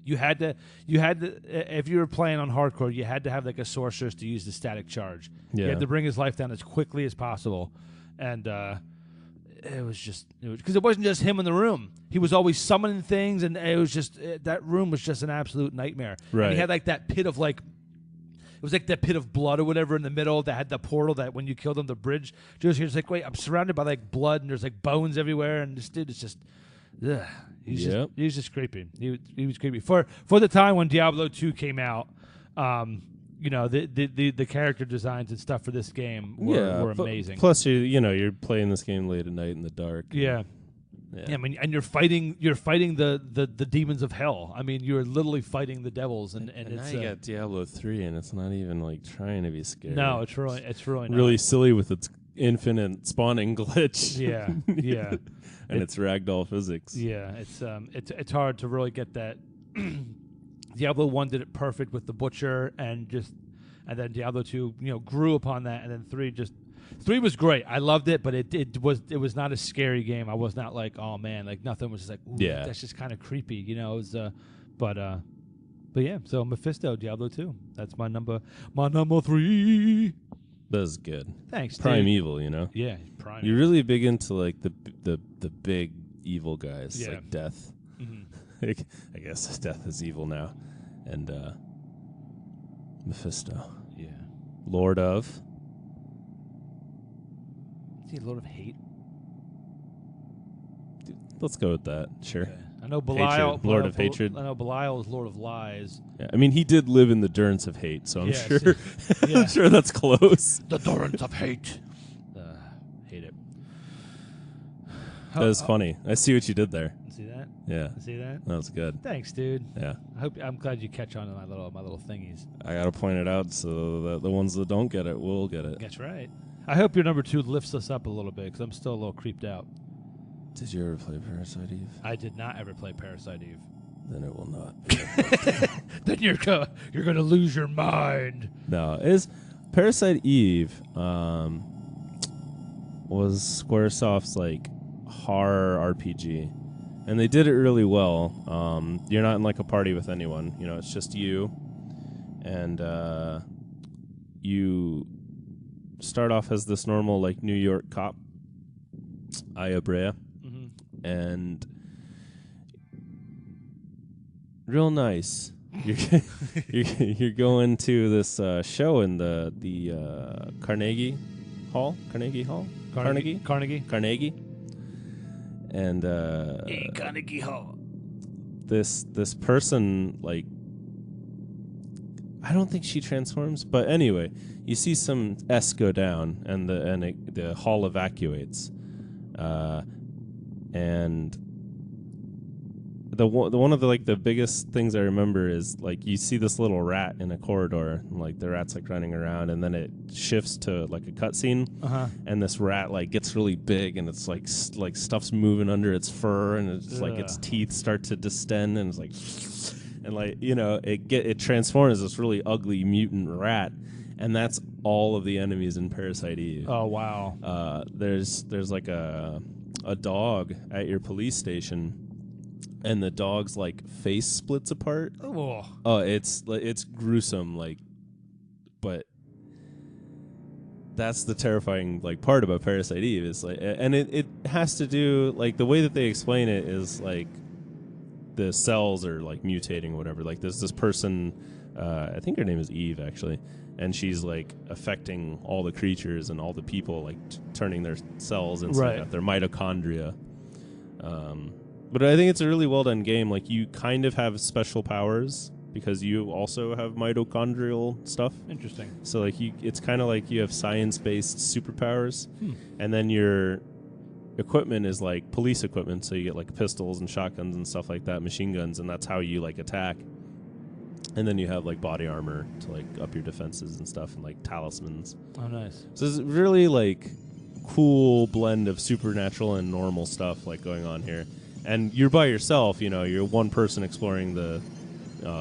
You had to, if you were playing on hardcore, you had to have like a sorceress to use the static charge. Yeah. You had to bring his life down as quickly as possible. And it was because it wasn't just him in the room. He was always summoning things, and it was just, that room was just an absolute nightmare. Right. And he had like that pit of like, was like that pit of blood or whatever in the middle that had the portal that when you killed him, the bridge. You're just like, wait, I'm surrounded by like blood and there's like bones everywhere, and this dude is just, ugh. He's just creepy. He was creepy for the time when Diablo 2 came out. The character designs and stuff for this game were amazing. Plus, you're playing this game late at night in the dark. Yeah. I mean, and you're fighting the demons of hell. I mean, you're literally fighting the devils, and it's now you got Diablo 3, and it's not even like trying to be scary. No, it's really not. Really silly with its infinite spawning glitch. Yeah, yeah, and it's ragdoll physics. Yeah, it's hard to really get that. Diablo 1 did it perfect with the butcher, and then Diablo 2, grew upon that, and then 3 was great. I loved it, but it was not a scary game. I was not like, oh man, like nothing was just like, ooh, that's just kind of creepy, It was, but yeah. So Mephisto, Diablo 2. That's my number 3. That's good. Thanks, Primeval, Yeah, Primeval. You're really big into like the big evil guys, like Death. Mm-hmm. I guess Death is evil now, and Mephisto. Yeah. Lord of. Is he Lord of Hate? Dude, let's go with that. Sure. Okay. I know Belial. Lord of Hatred. I know Belial is Lord of Lies. Yeah, I mean, he did live in the Durance of Hate, so I'm sure. Yeah. I'm sure that's close. The Durance of Hate. Hate it. That was funny. I see what you did there. See that? Yeah. See that? That was good. Thanks, dude. Yeah. I'm glad you catch on to my little thingies. I gotta point it out so that the ones that don't get it will get it. That's right. I hope your number 2 lifts us up a little bit because I'm still a little creeped out. Did you ever play Parasite Eve? I did not ever play Parasite Eve. Then it will not. Then you're gonna lose your mind. No, Parasite Eve was Squaresoft's like horror RPG, and they did it really well. You're not in like a party with anyone. It's just you, and you start off as this normal like New York cop, Aya Brea, and real nice. You're going to this show in the Carnegie Hall, and Carnegie Hall. This person, like, I don't think she transforms, but anyway, you see some S go down, and the hall evacuates, and one of the biggest things I remember is like you see this little rat in a corridor, and like the rat's like running around, and then it shifts to like a cutscene, and this rat like gets really big, and it's like stuff's moving under its fur, and it's like its teeth start to distend, and it's like, and like it transforms this really ugly mutant rat, and that's all of the enemies in Parasite Eve. Oh wow! There's like a dog at your police station. And the dog's like face splits apart. Oh, it's gruesome, like, but that's the terrifying like part about Parasite Eve is like, and it has to do like the way that they explain it is like the cells are like mutating or whatever. Like there's this person, I think her name is Eve actually, and she's like affecting all the creatures and all the people, like turning their cells into their mitochondria. But I think it's a really well done game. Like you kind of have special powers because you also have mitochondrial stuff. Interesting. So like it's kind of like you have science-based superpowers, and then your equipment is like police equipment. So you get like pistols and shotguns and stuff like that, machine guns, and that's how you like attack. And then you have like body armor to like up your defenses and stuff, and like talismans. Oh, nice. So it's really like cool blend of supernatural and normal stuff like going on here. And you're by yourself, you're one person exploring the.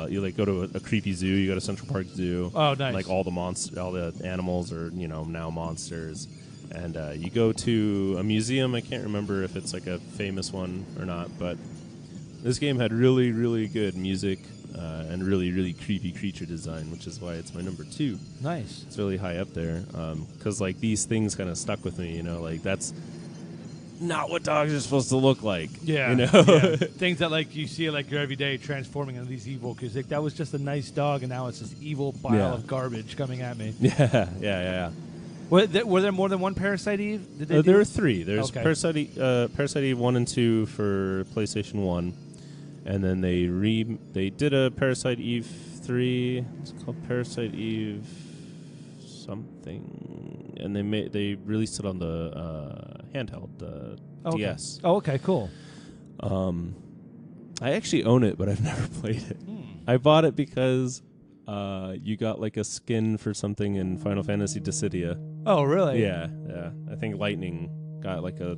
You like go to a creepy zoo. You go to Central Park Zoo. Oh, nice! Like all the animals are now monsters, and you go to a museum. I can't remember if it's like a famous one or not, but this game had really, really good music and really, really creepy creature design, which is why it's my number 2. Nice. It's really high up there because like these things kind of stuck with me. Like not what dogs are supposed to look like. Yeah, you know, yeah. Things that like you see like your everyday transforming into these evil because like, that was just a nice dog and now it's this evil pile of garbage coming at me. Yeah. Were there more than one Parasite Eve? Did they There were 3. There's Okay. Parasite Eve 1 and 2 for PlayStation 1, and then they did a Parasite Eve 3. It's called Parasite Eve something, and they released it on the handheld DS. Oh, okay, cool. I actually own it, but I've never played it. I bought it because you got like a skin for something in Final Fantasy Dissidia. Oh, really? Yeah. I think Lightning got like a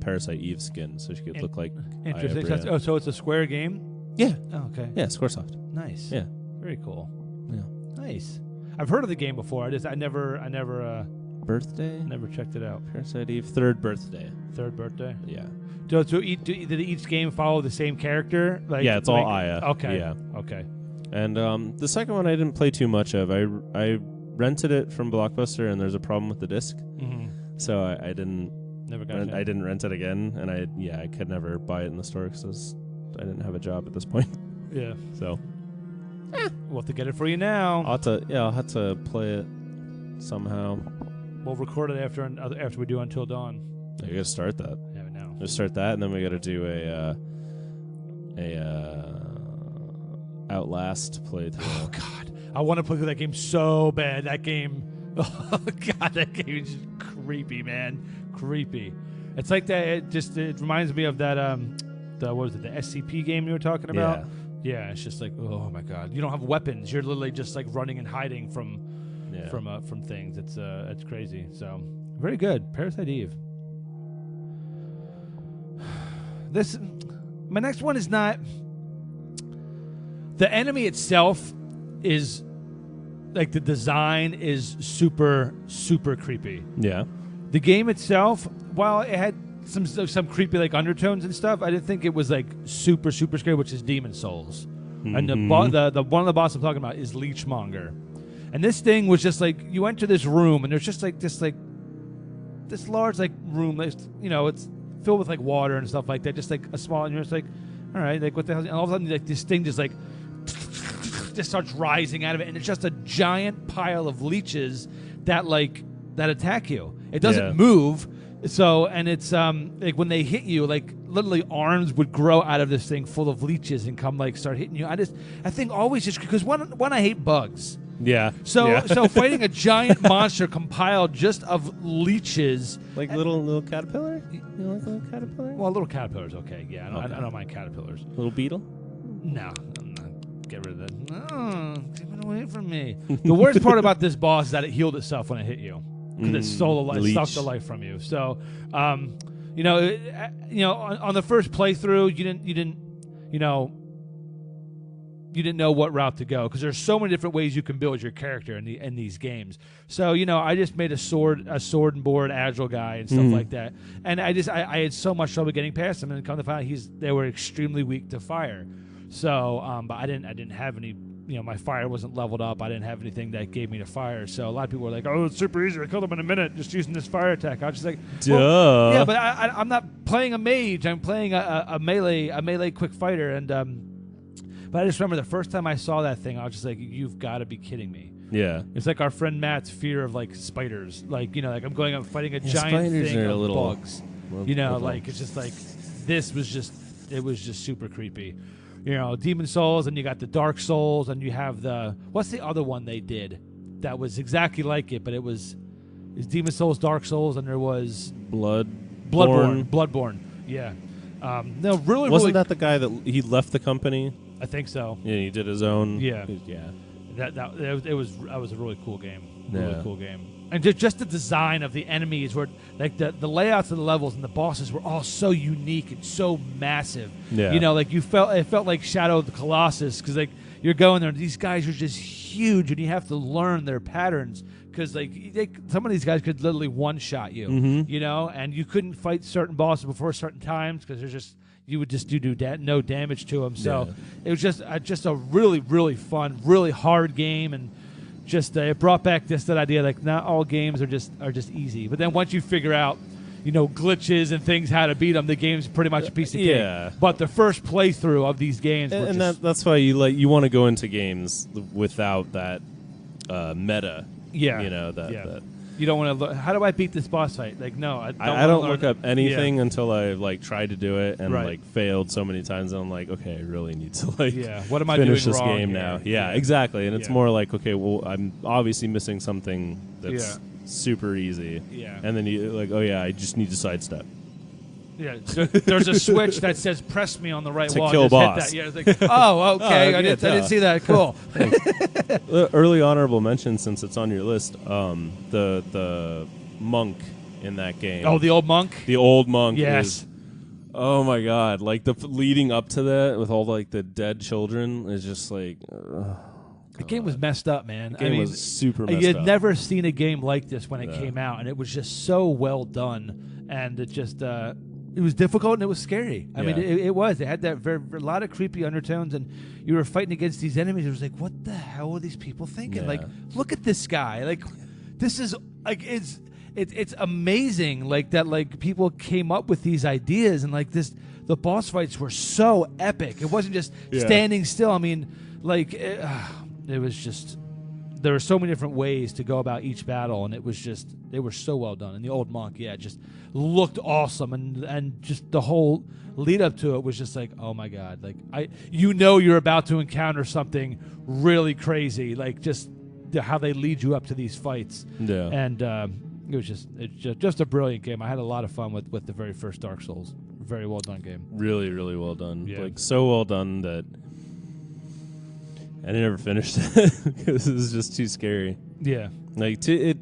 Parasite Eve skin, so she could look like Interesting. Iabria. So it's a Square game? Yeah. Oh, okay. Yeah, Squaresoft. Nice. Yeah. Very cool. Yeah. Nice. I've heard of the game before. I never Birthday? never checked it out. Parasite Eve, 3rd birthday. 3rd birthday? Yeah. Did each game follow the same character? Like, Yeah, it's all Aya. Okay. Yeah. Okay. And the second one I didn't play too much of. I rented it from Blockbuster, and there's a problem with the disc, so I didn't. Never got it. I didn't rent it again, and I could never buy it in the store because I didn't have a job at this point. Yeah. So We'll have to get it for you now. I'll have to play it somehow. We'll record it after we do Until Dawn. I gotta start that. Yeah, we know. Let's start that, and then we gotta do a Outlast playthrough. Oh God, I want to play through that game so bad. That game, oh God, that game is just creepy, man. Creepy. It's like that. It reminds me of that. What was it? The SCP game you were talking about. Yeah, it's just like, oh my God, you don't have weapons. You're literally just like running and hiding from things. It's crazy. So very good. Parasite Eve. My next one is not. The enemy itself is like the design is super, super creepy. Yeah. The game itself, while it had some creepy like undertones and stuff, I didn't think it was like super, super scary, which is Demon Souls. And the one of the bosses I'm talking about is Leechmonger. And this thing was just like you enter this room and there's just like this large like room that's, it's filled with like water and stuff like that, just like a small, and you're just like, all right, like what the hell? And all of a sudden like this thing just like just starts rising out of it, and it's just a giant pile of leeches that attack you. It doesn't move, so, and it's like when they hit you, like literally arms would grow out of this thing full of leeches and come like start hitting you. I think always just because one I hate bugs. Yeah. So fighting a giant monster compiled just of leeches, like little caterpillar. You like little caterpillar? Well, little caterpillar's okay. Yeah, I don't mind caterpillars. Little beetle? No, I'm not. Get rid of that. No, keep it away from me. The worst part about this boss is that it healed itself when it hit you, because it stole the life, sucked the life from you. So, on the first playthrough, you didn't know what route to go, because there's so many different ways you can build your character in these games. So I just made a sword and board agile guy and stuff like that, and I had so much trouble getting past them, and come to find out they were extremely weak to fire. So, but I didn't have any. My fire wasn't leveled up. I didn't have anything that gave me the fire. So a lot of people were like, "Oh, it's super easy. I killed him in a minute just using this fire attack." I was just like, "Duh." Well, yeah, but I'm not playing a mage. I'm playing a melee quick fighter, and but I just remember the first time I saw that thing, I was just like, "You've got to be kidding me!" Yeah, it's like our friend Matt's fear of like spiders. Like like I'm going up fighting a giant thing of bugs. Like it's just like this was just super creepy. Demon Souls, and you got the Dark Souls, and you have what's the other one they did that was exactly like it, but it's Demon Souls, Dark Souls, and there was Bloodborne. Yeah. No, wasn't that the guy that he left the company? I think so. Yeah, he did his own. Yeah. It was a really cool game. Really cool game. And just the design of the enemies were like the layouts of the levels and the bosses were all so unique and so massive. Yeah. Like it felt like Shadow of the Colossus, because like you're going there and these guys are just huge and you have to learn their patterns, because like some of these guys could literally one shot you. And you couldn't fight certain bosses before certain times because you would just do no damage to them. So it was just a really, really fun, really hard game, and just it brought back that idea like not all games are just easy. But then once you figure out, glitches and things how to beat them. The game's pretty much a piece of cake. Yeah. But the first playthrough of these games, were and just, that's why you want to go into games without that meta. yeah, That you don't want to look. How do I beat this boss fight? Like, no, I don't look up anything until I've tried to do it and Right. failed so many times. And I'm like, okay, I really need to what am I finish doing this wrong game here? now. Yeah, exactly. And it's Yeah. more like, okay, well, I'm obviously missing something that's super easy. Yeah. And then you I just need to sidestep. Yeah, there's a switch that says "press me" on the right To wall. kill Just boss. hit that. Yeah, it's like, oh, okay, I yeah, didn't see that. Cool. Early honorable mention, since it's on your list, the monk in that game. Oh, the old monk. The old monk Yes. is, oh my god, like leading up to that with all the dead children is just like, The game was messed up, man. the game was super messed You'd up. never seen a game like this when it Yeah. came out, and it was just so well done, and it just it was difficult and it was scary. I mean, Yeah. it was. It had that a lot of creepy undertones, and you were fighting against these enemies. It was like, what the hell are these people thinking? Yeah. Like, look at this guy. Like, this is like it's amazing. Like that. Like people came up with these ideas, and like this, the boss fights were so epic. It wasn't just Yeah. standing still. I mean, like it was just. There were so many different ways to go about each battle, and it was just they were so well done. And the old monk, just looked awesome, and just the whole lead up to it was just like, oh my god, like you're about to encounter something really crazy, like just how they lead you up to these fights. Yeah. And it was just a brilliant game. I had a lot of fun with the very first Dark Souls. Very well done game. Really, really well done. Yeah. Like so well done that I never finished it because it was just too scary. Yeah. Like a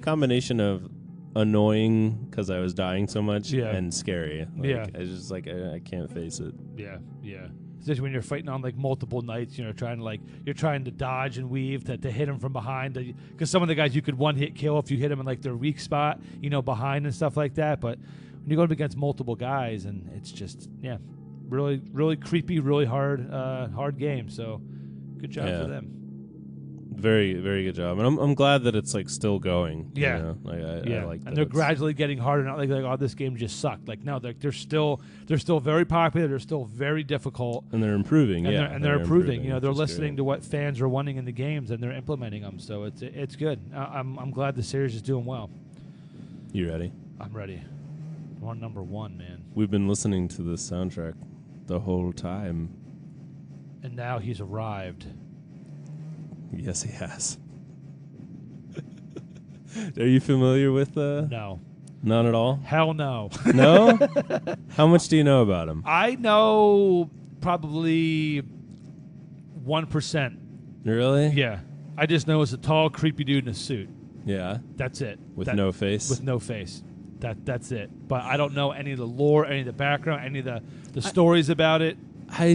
combination of annoying because I was dying so much and scary. Like, Yeah. I just I can't face it. Yeah, yeah. Especially when you're fighting on like multiple knights, you're trying to dodge and weave to hit them from behind. Because some of the guys you could one hit kill if you hit them in like their weak spot, behind and stuff like that. But when you go up against multiple guys, and it's just really, really creepy, really hard game. So good job for them. Very, very good job, and I'm glad that it's still going. Yeah. You know? I like that. And they're gradually getting harder. Not like oh, this game just sucked. Like no, they're still very popular. They're still very difficult. And they're improving. And they're improving. They're which is listening great. to what fans are wanting in the games, and they're implementing them. So it's good. I'm glad the series is doing well. You ready? I'm ready. We're on number 1, man. We've been listening to this soundtrack the whole time. And now he's arrived. Yes, he has. Are you familiar with No. None at all? Hell no. No? How much do you know about him? I know probably 1%. Really? Yeah. I just know it's a tall, creepy dude in a suit. Yeah. That's it. With no face? With no face. That's it. But I don't know any of the lore, any of the background, any of the stories about it. I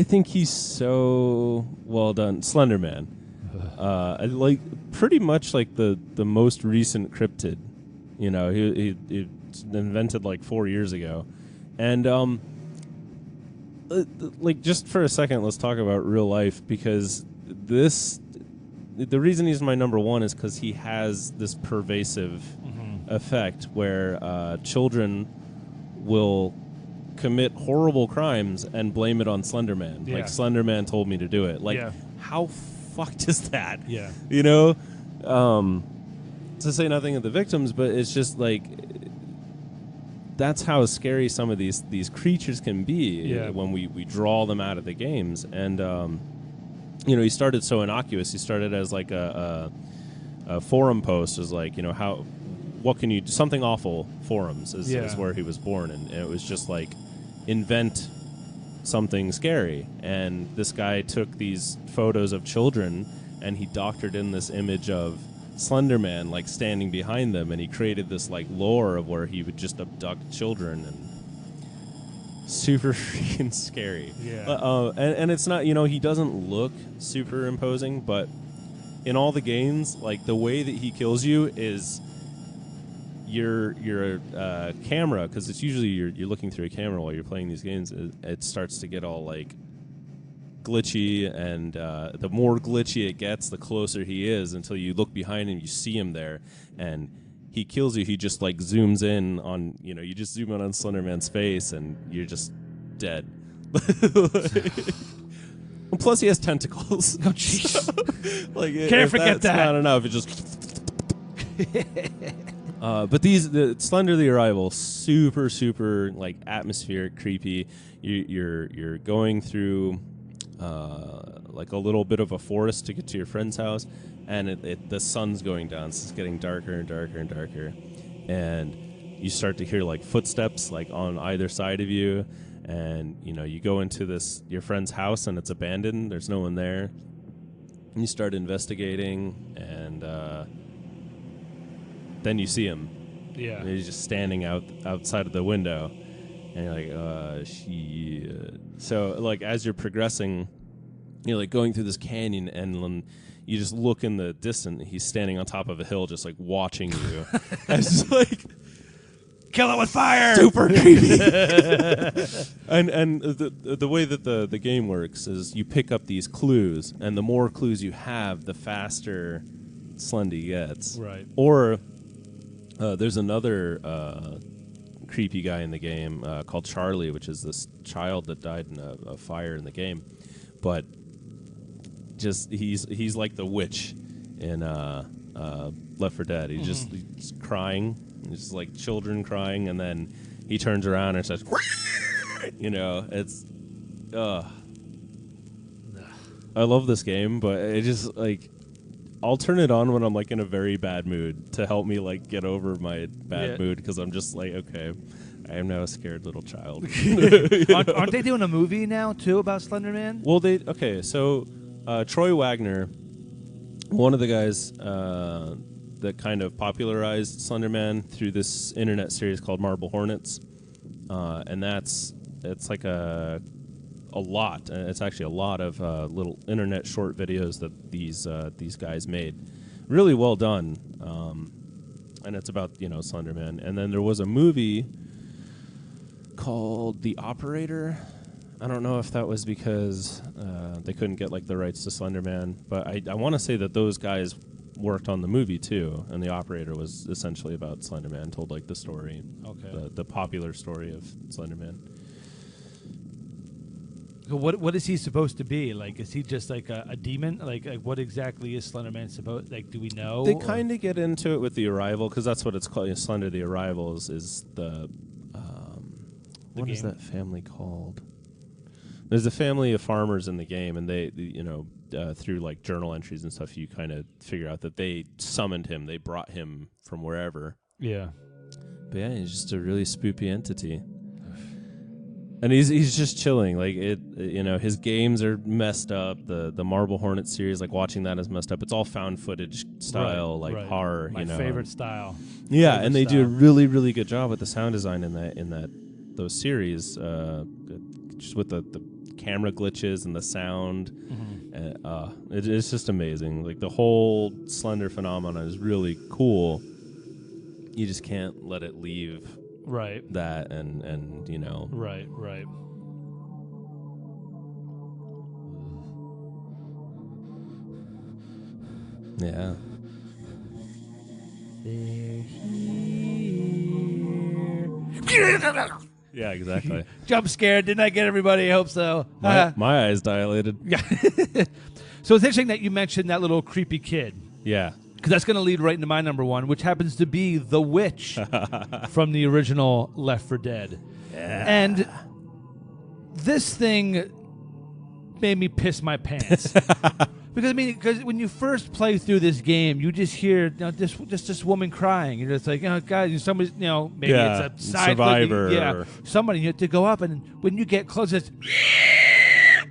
think he's so well done. Slender Man. Pretty much like the most recent cryptid. He invented 4 years ago. And just for a second, let's talk about real life, because the reason he's my number 1 is because he has this pervasive effect where children will commit horrible crimes and blame it on Slender Man. Yeah. Like, Slender Man told me to do it. Yeah. How fucked is that? Yeah. To say nothing of the victims, but it's just that's how scary some of these creatures can be when we draw them out of the games. And he started so innocuous. He started as a forum post, as what can you do? Something awful forums is where he was born, and it was just invent something scary. And this guy took these photos of children and he doctored in this image of Slender Man standing behind them, and he created this lore of where he would just abduct children, and super freaking scary. And it's not, he doesn't look super imposing, but in all the games, the way that he kills you is your camera, because it's usually you're looking through a camera while you're playing these games. It starts to get all glitchy, and the more glitchy it gets, the closer he is, until you look behind him, you see him there, and he kills you, he just like zooms in on, you just zoom in on Slender Man's face and you're just dead. Well, plus he has tentacles. Oh jeez. Like Can't forget that. Not enough. It just. But the Slender the Arrival, super like atmospheric, creepy. You're going through like a little bit of a forest to get to your friend's house, and the sun's going down, so it's getting darker and darker and darker, and you start to hear like footsteps like on either side of you, and you go into your friend's house and it's abandoned. There's no one there. And you start investigating, and then you see him. Yeah. And he's just standing outside of the window, and you're like, shit. So like as you're progressing, you're like going through this canyon, and you just look in the distance. He's standing on top of a hill, just like watching you. It's just like, kill it with fire. super creepy. and the way that the game works is you pick up these clues, and the more clues you have, the faster Slendy gets. Right. Or there's another creepy guy in the game called Charlie, which is this child that died in a fire in the game, but just he's like the witch in Left 4 Dead. He's crying. It's just like children crying, and then he turns around and says, it's I love this game, but it just like I'll turn it on when I'm like in a very bad mood to help me like get over my bad mood, because I'm just like, okay, I am now a scared little child. Aren't they doing a movie now too about Slender Man? Well, so Troy Wagner, one of the guys that kind of popularized Slender Man through this internet series called Marble Hornets, and it's like a lot. It's actually a lot of little internet short videos that these guys made, really well done, and it's about Slender Man. And then there was a movie called The Operator. I don't know if that was because they couldn't get like the rights to Slender Man, but I want to say that those guys worked on the movie too, and The Operator was essentially about Slender Man, told like the story, the popular story of Slender Man. So what is he supposed to be? Like, is he just like a demon? Like what exactly is Slender Man supposed? Like, do we know? They kind of get into it with The Arrival, because that's what it's called. Slender the Arrival is the what is that family called? There's a family of farmers in the game, and they through like journal entries and stuff, you kind of figure out that they summoned him. They brought him from wherever. Yeah. But yeah, he's just a really spoopy entity. And he's just chilling. Like his games are messed up. The Marble Hornet series, like watching that is messed up. It's all found footage style, horror. My favorite style. Yeah, and they do a really, really good job with the sound design in those series, just with the camera glitches and the sound. It's just amazing. Like the whole Slender phenomenon is really cool. You just can't let it leave. Right. That and Right. Yeah. They're here. Yeah, exactly. Jump scared. Didn't I get everybody? I hope so. My eyes dilated. Yeah. So it's interesting that you mentioned that little creepy kid. Yeah. Because that's going to lead right into my number one, which happens to be the witch from the original Left 4 Dead. Yeah. And this thing made me piss my pants. Because when you first play through this game, you just hear this woman crying. You're just like, oh God, somebody's maybe it's a side survivor. Somebody. You have to go up, and when you get close, it's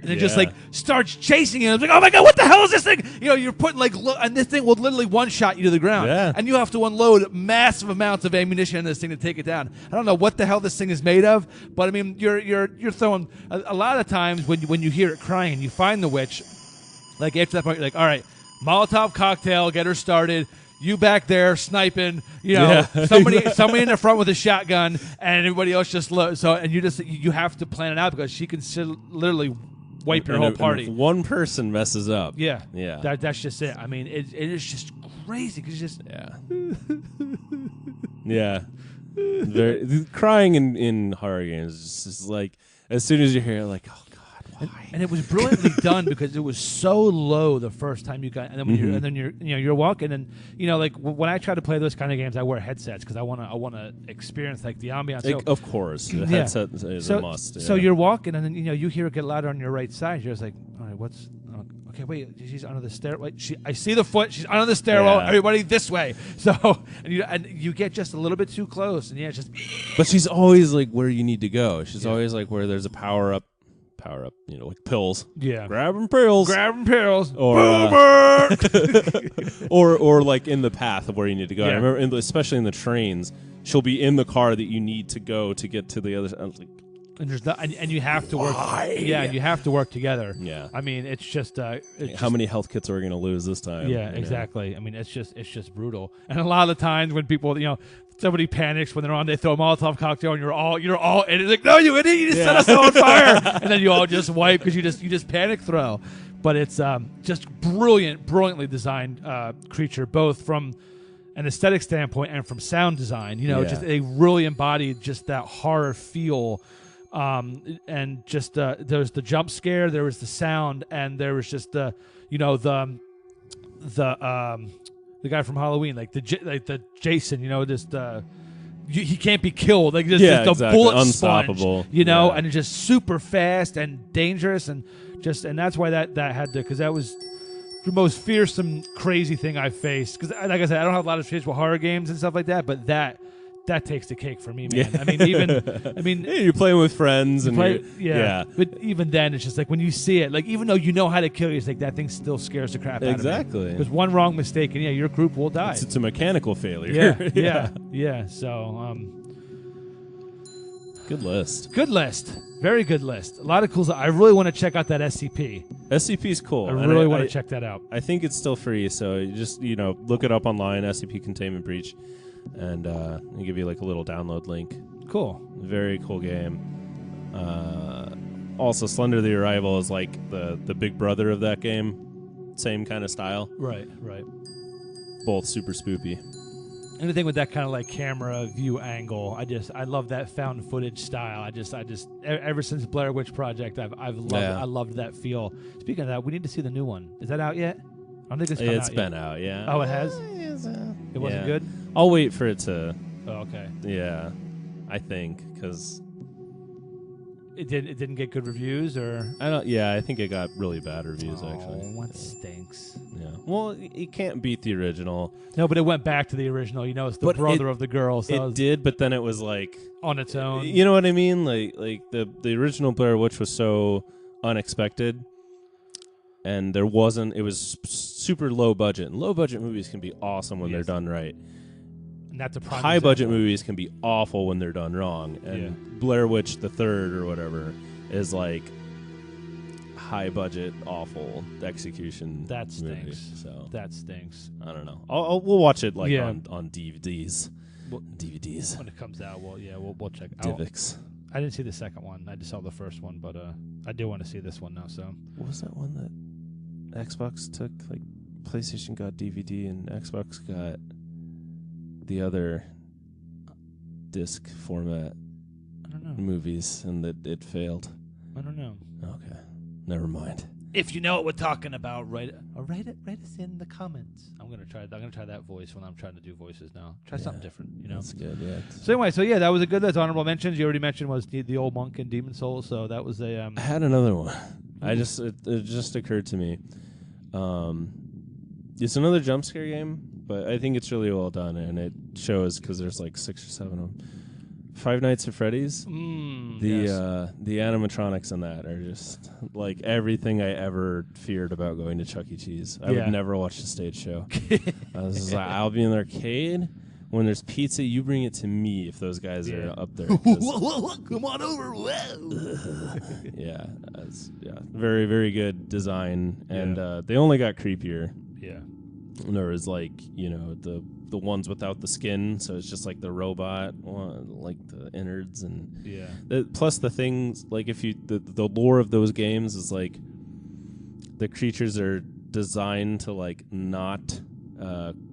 and it just like starts chasing you. It's like, oh my God, what the hell is this thing? You're putting and this thing will literally one shot you to the ground. Yeah. And you have to unload massive amounts of ammunition in this thing to take it down. I don't know what the hell this thing is made of, but I mean, you're throwing a lot of times when you hear it crying and you find the witch. Like after that point, you're like, all right, Molotov cocktail, get her started. You back there sniping, somebody in the front with a shotgun, and everybody else just and you have to plan it out, because she can literally wipe your whole party. And if one person messes up, that's just it. I mean, it is just crazy because just yeah. Crying in horror games is just like as soon as you hear it, like, oh god, why? And it was brilliantly done because it was so low the first time you got, and then when you're walking, and like when I try to play those kind of games, I wear headsets because I wanna experience like the ambiance. So, of course, the headset is a must. Yeah. So you're walking, and then you hear it get louder on your right side. You're just like, all right, what's okay? Wait, she's under the stairway. I see the foot. She's under the stairwell. Yeah. Everybody this way. So and you get just a little bit too close, and it's just. But she's always like where you need to go. She's always like where there's a power up, like pills. Yeah. Grab 'em pills. Or like in the path of where you need to go. Yeah. I remember, especially in the trains, she'll be in the car that you need to go to get to the other side. I was like, and you have to work. Yeah, you have to work together. Yeah. I mean, it's just. How many health kits are we going to lose this time? Yeah, exactly. I mean, it's just brutal. And a lot of the times when people, somebody panics when they're on, they throw a Molotov cocktail, and you're all, and it's like, no, you idiot, you just set us on fire, and then you all just wipe because you just panic throw. But it's just brilliantly designed creature, both from an aesthetic standpoint and from sound design. Just they really embodied just that horror feel. And just there was the jump scare, there was the sound, and there was just the guy from Halloween, like the Jason, just he can't be killed, like just the exactly. bullet Unstoppable, sponge, and it's just super fast and dangerous, and that's why that had to, because that was the most fearsome, crazy thing I've faced. Because like I said, I don't have a lot of experience with horror games and stuff like that, but that takes the cake for me, man. Yeah. I mean, you're playing with friends, and but even then, it's just like when you see it, like even though you know how to kill you, it's like that thing still scares the crap out of me. Exactly. Because one wrong mistake, and your group will die. It's a mechanical failure. Yeah. So, good list. Good list. Very good list. A lot of cool stuff. I really want to check out that SCP. SCP's cool. I really want to check that out. I think it's still free, so you just look it up online, SCP Containment Breach. And I'll give you like a little download link. Cool. Very cool game. Also, Slender the Arrival is like the big brother of that game. Same kind of style. Right. Both super spoopy. Anything with that kind of like camera view angle, I love that found footage style. I just ever since Blair Witch Project, I've loved I loved that feel. Speaking of that, we need to see the new one. Is that out yet? I don't think it's come out yet. It's been out, yeah. Oh, it has? It wasn't good? I'll wait for it to... Oh, okay. Yeah, I think, because... It didn't get good reviews, or... I think it got really bad reviews, actually. Oh, what stinks. Yeah. Well, it can't beat the original. No, but it went back to the original. It's the brother of the girl. So it did, but then it was like... On its own. You know what I mean? Like the original Blair Witch was so unexpected. And it was super low budget. And low budget movies can be awesome when they're done right. And that's a prime high budget movies can be awful when they're done wrong. And Blair Witch the Third or whatever is like high budget, awful execution. That stinks. Movie, so that stinks. I don't know. We'll watch it like on DVDs. DVDs when it comes out. We'll check. DivX. I didn't see the second one. I just saw the first one, but I do want to see this one now. So what was that one that Xbox took? Like PlayStation got DVD and Xbox got the other disc format. I don't know. Movies, and that it failed. I don't know. Okay, never mind. If you know what we're talking about, write us in the comments. I'm gonna try that voice when I'm trying to do voices now. Try something different, That's good. Yeah. So anyway, that was a good list. Honorable mentions you already mentioned was the old monk and Demon Souls. So that was a. I had another one. It just occurred to me. It's another jump scare game, but I think it's really well done, and it shows because there's like 6 or 7 of them. Five Nights at Freddy's. The animatronics in that are just like everything I ever feared about going to Chuck E. Cheese. I would never watch a stage show. I was just like, I'll be in the arcade. When there's pizza, you bring it to me if those guys are up there. Come on over. Very, very good design. And they only got creepier. Yeah. And there was like, the ones without the skin, so it's just like the robot, like the innards, and plus the things like if you the lore of those games is like the creatures are designed to like not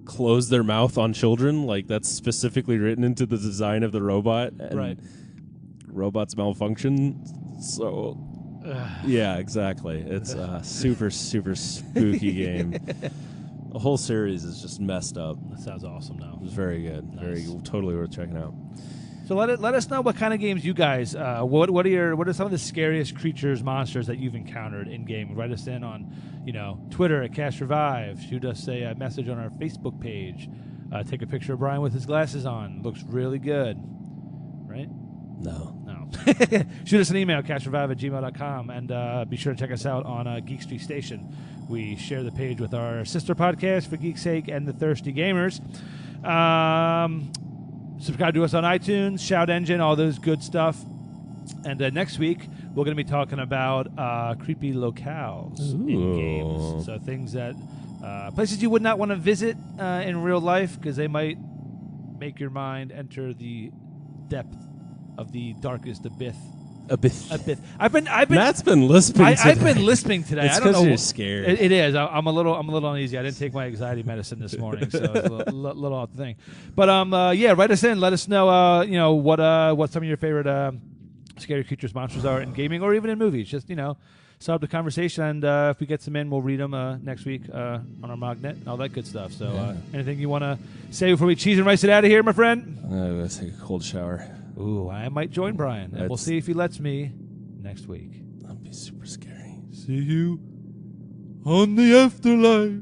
close their mouth on children. Like that's specifically written into the design of the robot. And Right. Robots malfunction. So yeah, exactly. It's a super, super spooky game. The whole series is just messed up. That sounds awesome now. It's very good. Nice. Very totally worth checking out. So let us know what kind of games you guys. What are some of the scariest creatures, monsters that you've encountered in game? Write us in on, Twitter at Cast Revive. Shoot us a message on our Facebook page. Take a picture of Brian with his glasses on. Looks really good, right? No. Shoot us an email, castrevive@gmail.com, and be sure to check us out on Geek Street Station. We share the page with our sister podcast, For Geek's Sake and the Thirsty Gamers. Subscribe to us on iTunes, Shout Engine, all those good stuff. And next week, we're going to be talking about creepy locales in games. So things that, places you would not want to visit in real life because they might make your mind enter the depth of the darkest abyss. I've been. Matt's been lisping. I've been lisping today. It's I don't know. you're scared. It is. I'm a little uneasy. I didn't take my anxiety medicine this morning, so it's a little off the thing. But yeah, write us in. Let us know. What some of your favorite scary creatures, monsters are in gaming or even in movies. Just start up the conversation, and if we get some in, we'll read them next week on our Magnet and all that good stuff. So anything you want to say before we cheese and rice it out of here, my friend? I'm going to take a cold shower. Ooh, I might join Brian, and we'll see if he lets me next week. That'd be super scary. See you on the afterlife.